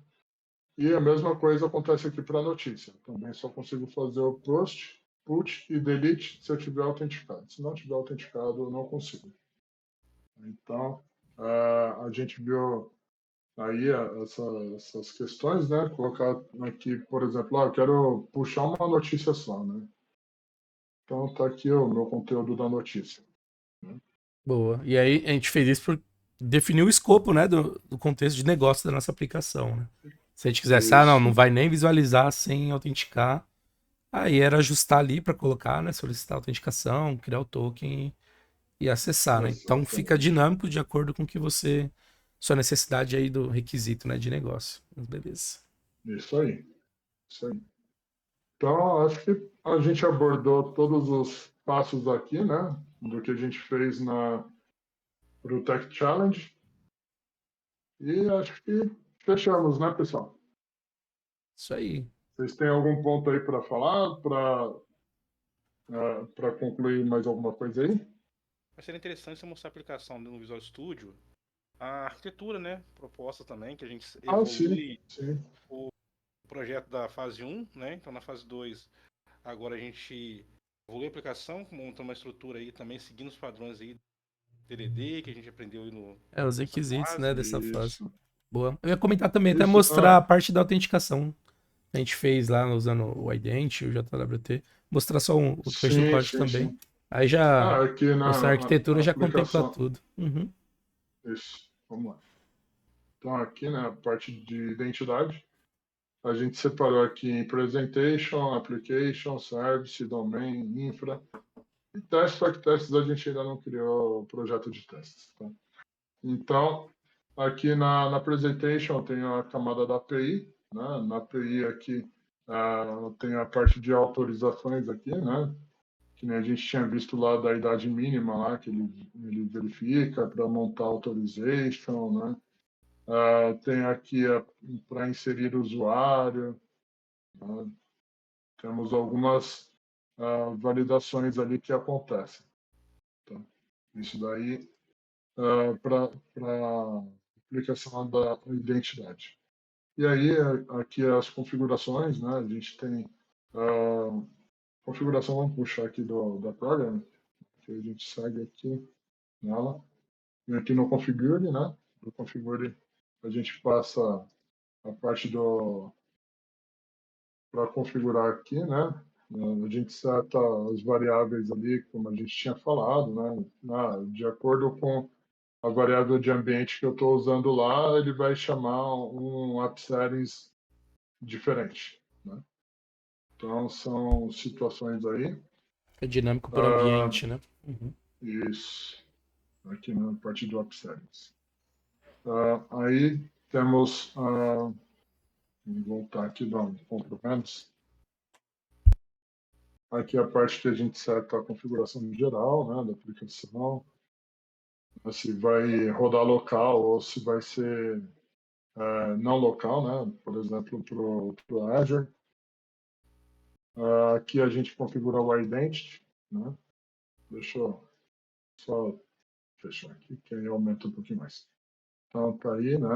E a mesma coisa acontece aqui para a notícia. Também só consigo fazer o post, put e delete se eu tiver autenticado. Se não tiver autenticado, eu não consigo. Então, a gente viu aí essas questões, né? Colocar aqui, por exemplo, eu quero puxar uma notícia só, né? Então, está aqui o meu conteúdo da notícia. Né? Boa. E aí a gente fez isso por definir o escopo, né, do contexto de negócio da nossa aplicação, né? Se a gente quisesse, não Isso. vai nem visualizar sem autenticar. Aí era ajustar ali para colocar, né, solicitar a autenticação, criar o token e acessar, né? Então fica Exatamente. dinâmico de acordo com que sua necessidade aí do requisito, né, de negócio. Beleza. Isso aí. Isso aí. Então, acho que a gente abordou todos os passos aqui, né? Do que a gente fez para o Tech Challenge. E acho que fechamos, né, pessoal? Isso aí. Vocês têm algum ponto aí para falar, para concluir mais alguma coisa aí? Mas seria interessante você mostrar a aplicação no Visual Studio, a arquitetura, né? Proposta também, que a gente Ah, sim, evolui sim. o projeto da fase 1, né? Então na fase 2, agora a gente evolui a aplicação, monta uma estrutura aí também, seguindo os padrões aí TDD, que a gente aprendeu aí Os nessa requisitos, né, fase. dessa fase. Isso. Boa. Eu ia comentar também, até Isso. mostrar a parte da autenticação. A gente fez lá usando o Ident, o JWT. Mostrar só o trecho do Sim, código sim, também. sim. Aí já Aqui mostrar a na arquitetura já contempla aplicação. tudo. Uhum. Isso, vamos lá. Então, aqui na parte de identidade, a gente separou aqui em Presentation, Application, Service, Domain, Infra e Testes, só que testes a gente ainda não criou o projeto de testes. Tá? Então, aqui na Presentation tem a camada da API, né? Na API aqui tem a parte de autorizações aqui, né? Que nem a gente tinha visto lá da idade mínima lá, que ele verifica para montar authorization, né? Tem aqui para inserir o usuário, né? Temos algumas validações ali que acontecem. Tá? Isso daí para aplicação da identidade. E aí, aqui as configurações, né? A gente tem configuração, vamos puxar aqui da program, que a gente segue aqui nela. E aqui no configure, né? No configure, a gente passa a parte para configurar aqui, né? A gente seta as variáveis ali, como a gente tinha falado, né? De acordo com a variável de ambiente que eu estou usando lá, ele vai chamar um app settings diferente, né? Então, são situações aí. É dinâmico por Ah, ambiente, né? Uhum. isso, aqui na parte do app settings. Aí temos, vamos voltar aqui da ponto menos. Aqui é a parte que a gente seta a configuração geral, né, da aplicação, se vai rodar local ou se vai ser não local, né, por exemplo, para o Azure. Aqui a gente configura o Identity, né? Deixa eu só fechar aqui, que aí aumenta um pouquinho mais. Então, tá aí, né?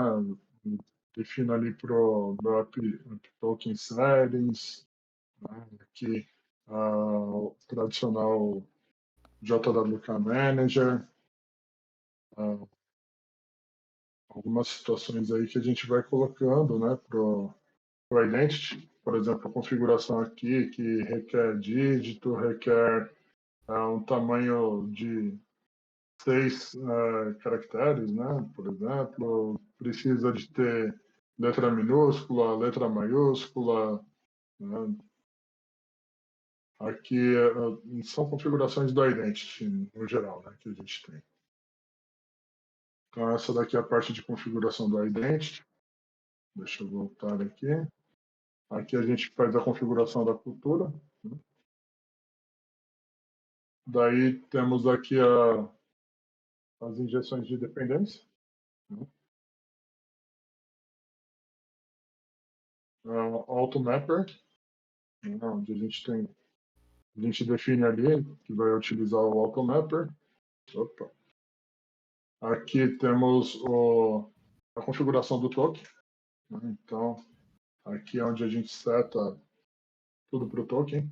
Defino ali para o App Token Settings, né? Aqui o tradicional JWK Manager, algumas situações aí que a gente vai colocando, né, para o Identity. Por exemplo, a configuração aqui que requer dígito, requer um tamanho de 6 caracteres, né? Por exemplo, precisa de ter letra minúscula, letra maiúscula, né? Aqui são configurações do Identity no geral, né, que a gente tem. Então essa daqui é a parte de configuração do Identity. Deixa eu voltar aqui. Aqui a gente faz a configuração da cultura, né? Daí temos aqui as injeções de dependência, né? Automapper, né? Onde a gente define ali que vai utilizar o Automapper. Opa. Aqui temos a configuração do token, né? Então, aqui é onde a gente seta tudo para o token.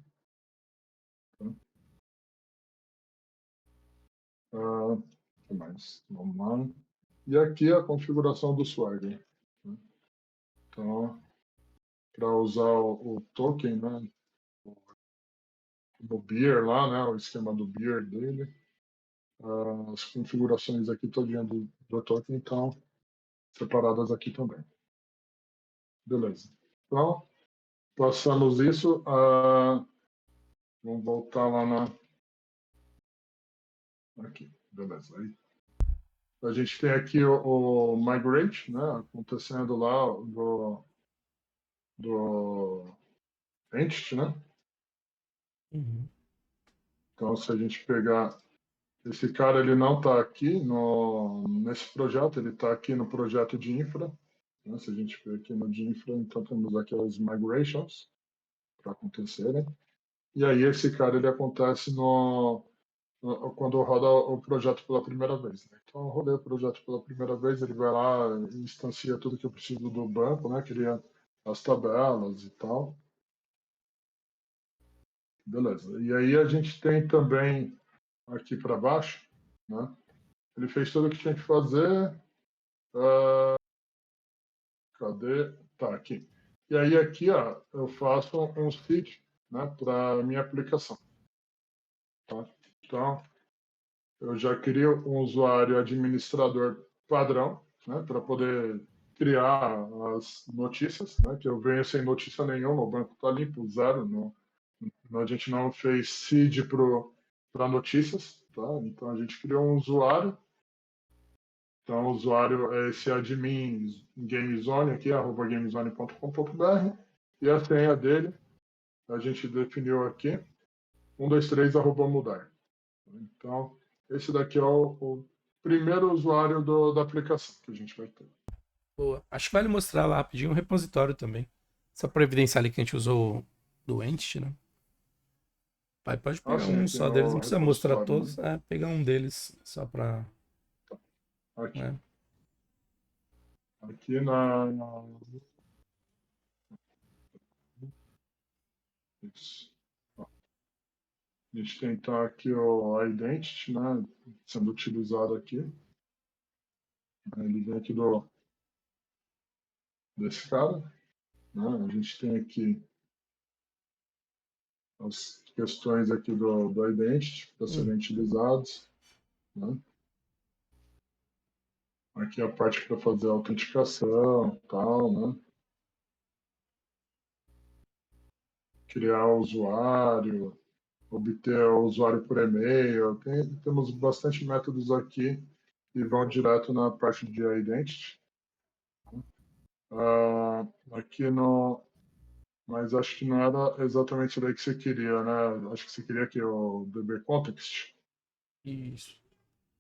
O que mais? Vamos lá. E aqui a configuração do Swagger, né? Então, para usar o token, né? O beer lá, né? O esquema do beer dele. As configurações aqui todinha do token estão separadas aqui também. Beleza. Então, passamos isso. Vamos voltar lá aqui. Beleza. Aí, a gente tem aqui o migrate, né? Acontecendo lá do entity, né? Uhum. Então, se a gente pegar Esse cara ele não está aqui nesse projeto, ele está aqui no projeto de infra. Né? Se a gente ver aqui no de infra, então temos aquelas migrations para acontecerem. E aí esse cara ele acontece quando roda o projeto pela primeira vez. Né? Então eu rodei o projeto pela primeira vez, ele vai lá, instancia tudo que eu preciso do banco, né? Cria as tabelas e tal. Beleza. E aí a gente tem também aqui para baixo, né? Ele fez tudo o que tinha que fazer. Cadê? Tá aqui. E aí aqui, ó, eu faço um feed, né, para minha aplicação. Tá? Então, eu já crio um usuário administrador padrão, né, para poder criar as notícias, né, que eu venho sem notícia nenhuma, o banco está limpo, zero. A gente não fez seed para notícias, tá? Então a gente criou um usuário. Então o usuário é esse admin gamezone aqui, @gamezone.com.br, e a senha dele a gente definiu aqui, 123 @mudar. Então esse daqui é o primeiro usuário da aplicação que a gente vai ter. Boa. Acho que vale mostrar lá rapidinho um repositório também. Só para evidenciar ali que a gente usou do Entity, né? Pode pegar Sim, um aqui só deles, no não precisa mostrar repositório, todos. né? Pegar um deles só para. Aqui. Né? Aqui Isso. A gente tem então aqui o identity, né, sendo utilizado aqui. Ele vem aqui desse cara. Né? A gente tem aqui as questões aqui do identity para serem utilizados. Né? Aqui a parte para fazer a autenticação, tal, né? Criar o usuário, obter o usuário por e-mail. Temos bastante métodos aqui que vão direto na parte de identity. Aqui no... Mas acho que não era exatamente daí que você queria, né? Acho que você queria aqui o DB Context. Isso.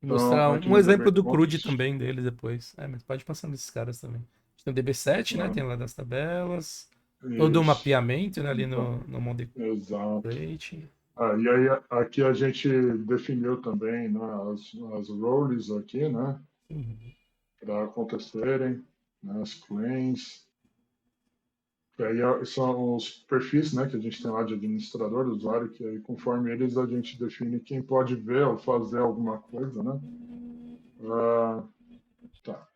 Então, Mostrar aqui um no exemplo DB do CRUD Context, também deles depois. Mas pode passar nesses caras também. Tem o DB7, né? Tem lá das tabelas. Todo o isso. mapeamento, né? Ali Então, no Monday exato. Crate. E aí aqui a gente definiu também, né, as roles aqui, né, para acontecerem, né, as claims. E aí são os perfis, né, que a gente tem lá de administrador do usuário, que aí conforme eles a gente define quem pode ver ou fazer alguma coisa, né. Tá.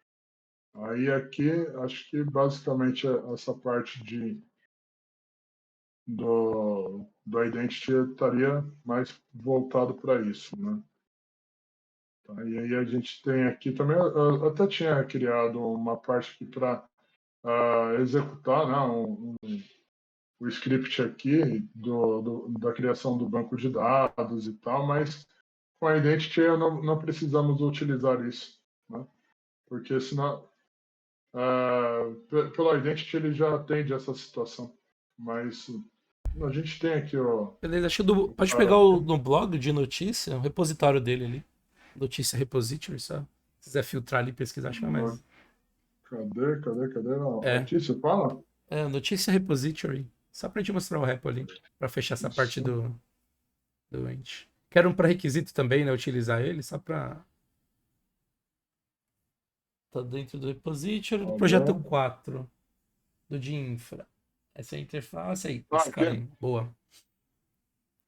Aí aqui acho que basicamente essa parte do identity estaria mais voltado para isso, né. Tá? E aí a gente tem aqui também, eu até tinha criado uma parte aqui para executar, né, o script aqui da criação do banco de dados e tal, mas com a Identity não precisamos utilizar isso, né? Porque senão, pelo Identity ele já atende essa situação, mas a gente tem aqui o Beleza, pode cara pegar aqui. no blog de notícia, o repositório dele ali. Notícia repository, só. Se quiser filtrar ali e pesquisar, acho que é mais. Cadê? É, Aqui você fala? notícia repository. Só pra gente mostrar o repo ali. Pra fechar essa parte Isso. do ente. Quero um pré-requisito também, né? Utilizar ele, só pra. Tá dentro do repository do projeto Cadê? 4 do de infra. Essa é a interface aí, esse cara Aqui. aí. Boa.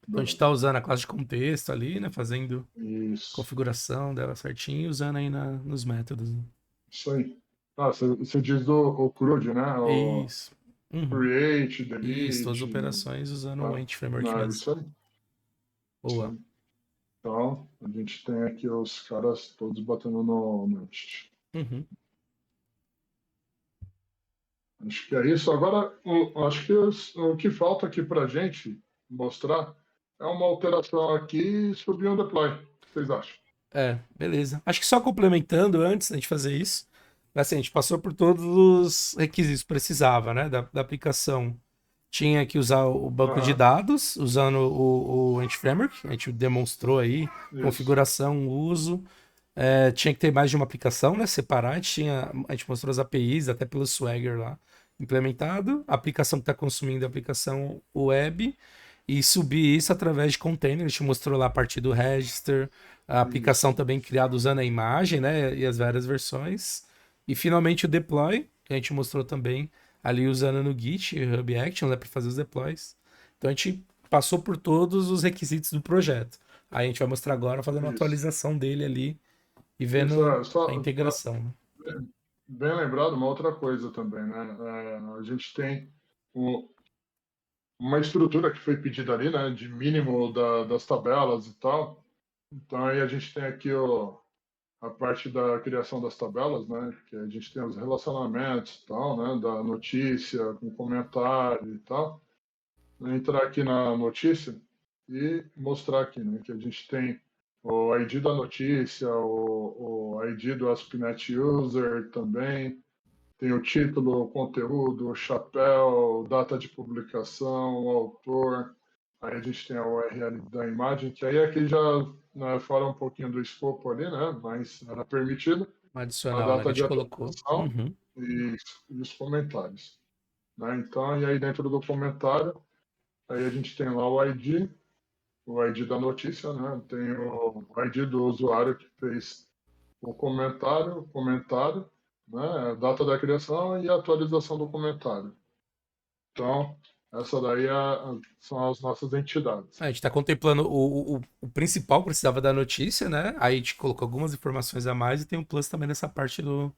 Então a gente Beleza. tá usando a classe de contexto ali, né? Fazendo Isso. configuração dela certinho, usando aí nos métodos. Né? Isso aí. Você diz o CRUD, né? O Isso. Uhum. Create, Isso, as Delete. operações usando o Tá? Ent Framework Não, mesmo. isso aí. Isso Boa. aí. Então, a gente tem aqui os caras todos batendo no Next. Uhum. Acho que é isso. Agora, acho que o que falta aqui para a gente mostrar é uma alteração aqui e subir um deploy. O que vocês acham? Beleza. Acho que só complementando antes da gente fazer isso, assim, a gente passou por todos os requisitos que precisava, né, da aplicação. tinha que usar o banco de dados, usando o Anti-Framework, a gente demonstrou aí, Isso. configuração, uso. Tinha que ter mais de uma aplicação, né? Separar, a gente mostrou as APIs, até pelo Swagger lá, implementado. A aplicação que está consumindo a aplicação web e subir isso através de container. A gente mostrou lá a partir do register, a aplicação também criada usando a imagem, né? E as várias versões. E finalmente o deploy, que a gente mostrou também ali usando no Git, Hub Action, né, para fazer os deploys. Então a gente passou por todos os requisitos do projeto. Aí a gente vai mostrar agora fazendo uma Isso. atualização dele ali e Isso, vendo só a integração. Né? bem lembrado, uma outra coisa também, né? A gente tem uma estrutura que foi pedida ali, né? De mínimo das tabelas e tal. Então aí a gente tem aqui a parte da criação das tabelas, né? Que a gente tem os relacionamentos e tal, né? Da notícia, com comentário e tal. Entrar aqui na notícia e mostrar aqui, né? Que a gente tem o ID da notícia, o ID do ASP.NET User também, tem o título, o conteúdo, o chapéu, data de publicação, o autor, aí a gente tem a URL da imagem, que aí aqui já, né, fora um pouquinho do escopo ali, né, mas era permitido, a Adicional, né? Que data a de gente colocou. atualização Uhum. e os comentários. Né? Então, e aí dentro do comentário, aí a gente tem lá o ID da notícia, né? Tem o ID do usuário que fez o comentário, né? A data da criação e a atualização do comentário. Então, essa daí são as nossas entidades. A gente está contemplando o principal precisava da notícia, né? Aí a gente colocou algumas informações a mais e tem um plus também nessa parte do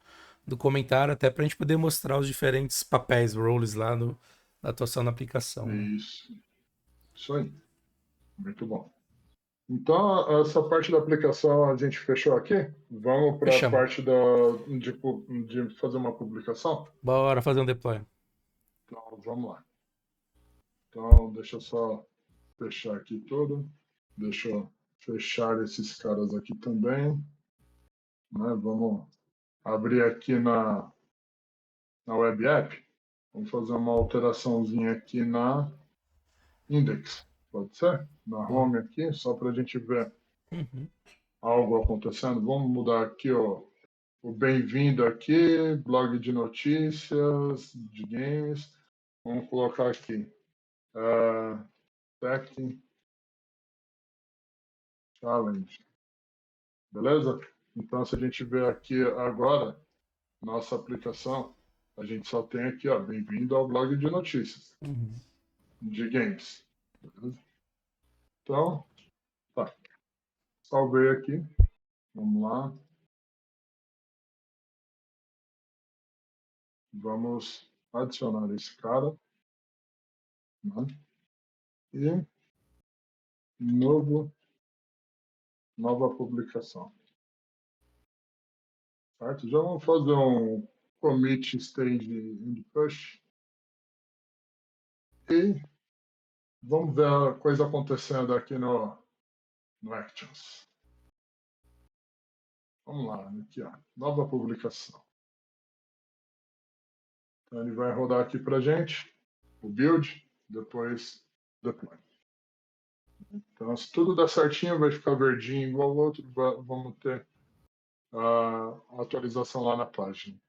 comentário, até para a gente poder mostrar os diferentes papéis, roles lá na atuação na aplicação. Né? Isso aí. Muito bom. Então, essa parte da aplicação a gente fechou aqui. Vamos para a Fechamos. parte de fazer uma publicação? Bora fazer um deploy. Então, vamos lá. Então, deixa eu só fechar aqui tudo. Deixa eu fechar esses caras aqui também. Né? Vamos abrir aqui na web app. Vamos fazer uma alteraçãozinha aqui na index. Pode ser? Na home aqui, só para a gente ver algo acontecendo. Vamos mudar aqui o bem-vindo aqui, blog de notícias, de games. Vamos colocar aqui. Tech Challenge. Beleza? Então, se a gente ver aqui agora, nossa aplicação, a gente só tem aqui, ó, bem-vindo ao blog de notícias de games. Beleza? Então, tá. Salvei aqui. Vamos lá. Vamos adicionar esse cara. Né? E nova publicação. Certo? Já vamos fazer um commit stage in push. E vamos ver a coisa acontecendo aqui no Actions. Vamos lá, aqui, ó, nova publicação. Então ele vai rodar aqui para a gente o build, depois deploy. Então, se tudo der certinho, vai ficar verdinho igual ao outro, vamos ter a atualização lá na página.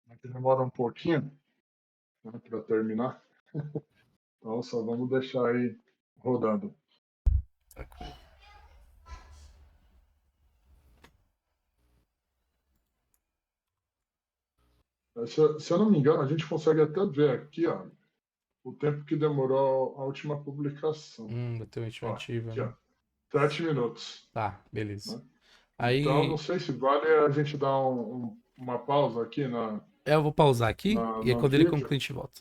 Aqui demora um pouquinho, né, para terminar. Então, só vamos deixar aí rodando. Se eu não me engano, a gente consegue até ver aqui, ó, o tempo que demorou a última publicação. Bateu uma estimativa, Aqui, né? ó, 7 minutos. Tá, beleza. Né? Então, não Aí sei se vale a gente dar uma pausa aqui eu vou pausar aqui e aí no quando ele vídeo. concluir a gente volta.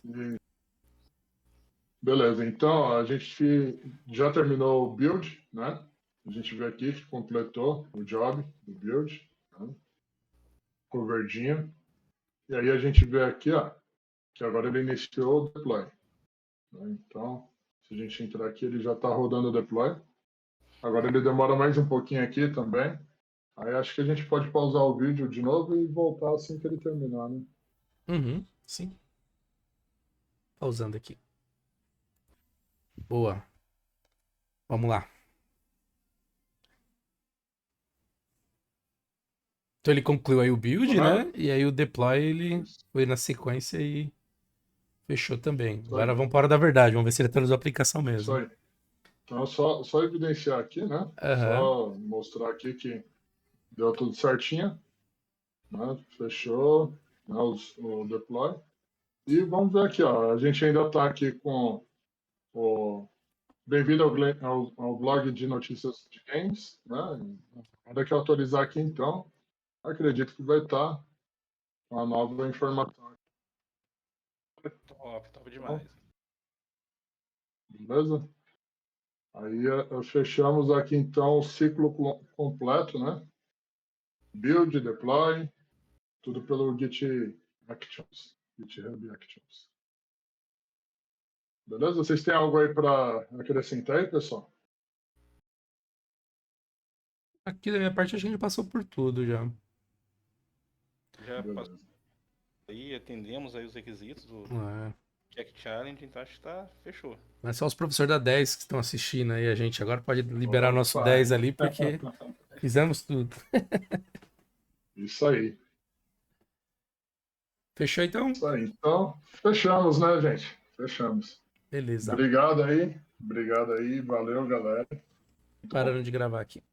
Beleza, então a gente já terminou o build, né? A gente vê aqui que completou o job do build, né? Ficou verdinho. E aí a gente vê aqui, ó, que agora ele iniciou o deploy. Né? Então, Se a gente entrar aqui, ele já está rodando o deploy. Agora ele demora mais um pouquinho aqui também. Aí acho que a gente pode pausar o vídeo de novo e voltar assim que ele terminar, né? Uhum, sim. Pausando aqui. Boa. Vamos lá. Então ele concluiu aí o build, né? E aí o deploy ele Isso, foi na sequência e fechou também. isso Agora aí. vamos para a hora da verdade. Vamos ver se ele atualizou a aplicação Isso mesmo. aí. Então, só evidenciar aqui, né? Aham. Só mostrar aqui que deu tudo certinho, né? Fechou, né? O deploy. E vamos ver aqui, ó. A gente ainda está aqui com o bem-vindo ao blog de notícias de games, né? Hora que eu atualizar aqui, então, acredito que vai estar uma nova informação. Top demais. Beleza? Aí fechamos aqui, então, o ciclo completo, né? Build, deploy, tudo pelo Git Actions, GitHub Actions. Beleza? Vocês têm algo aí para acrescentar aí, pessoal? Aqui da minha parte, acho que a gente passou por tudo já. Já passou Beleza. aí, atendemos aí os requisitos do É. Tech Challenge, então acho que tá, fechou. Mas só os professores da 10 que estão assistindo aí, a gente agora pode liberar o nosso Opa! 10 ali, porque fizemos tudo. Isso aí. Fechou então? Isso aí. Então, fechamos, né, gente? Fechamos. Beleza. Obrigado aí. Obrigado aí. Valeu, galera. Muito bom. Parando de gravar aqui.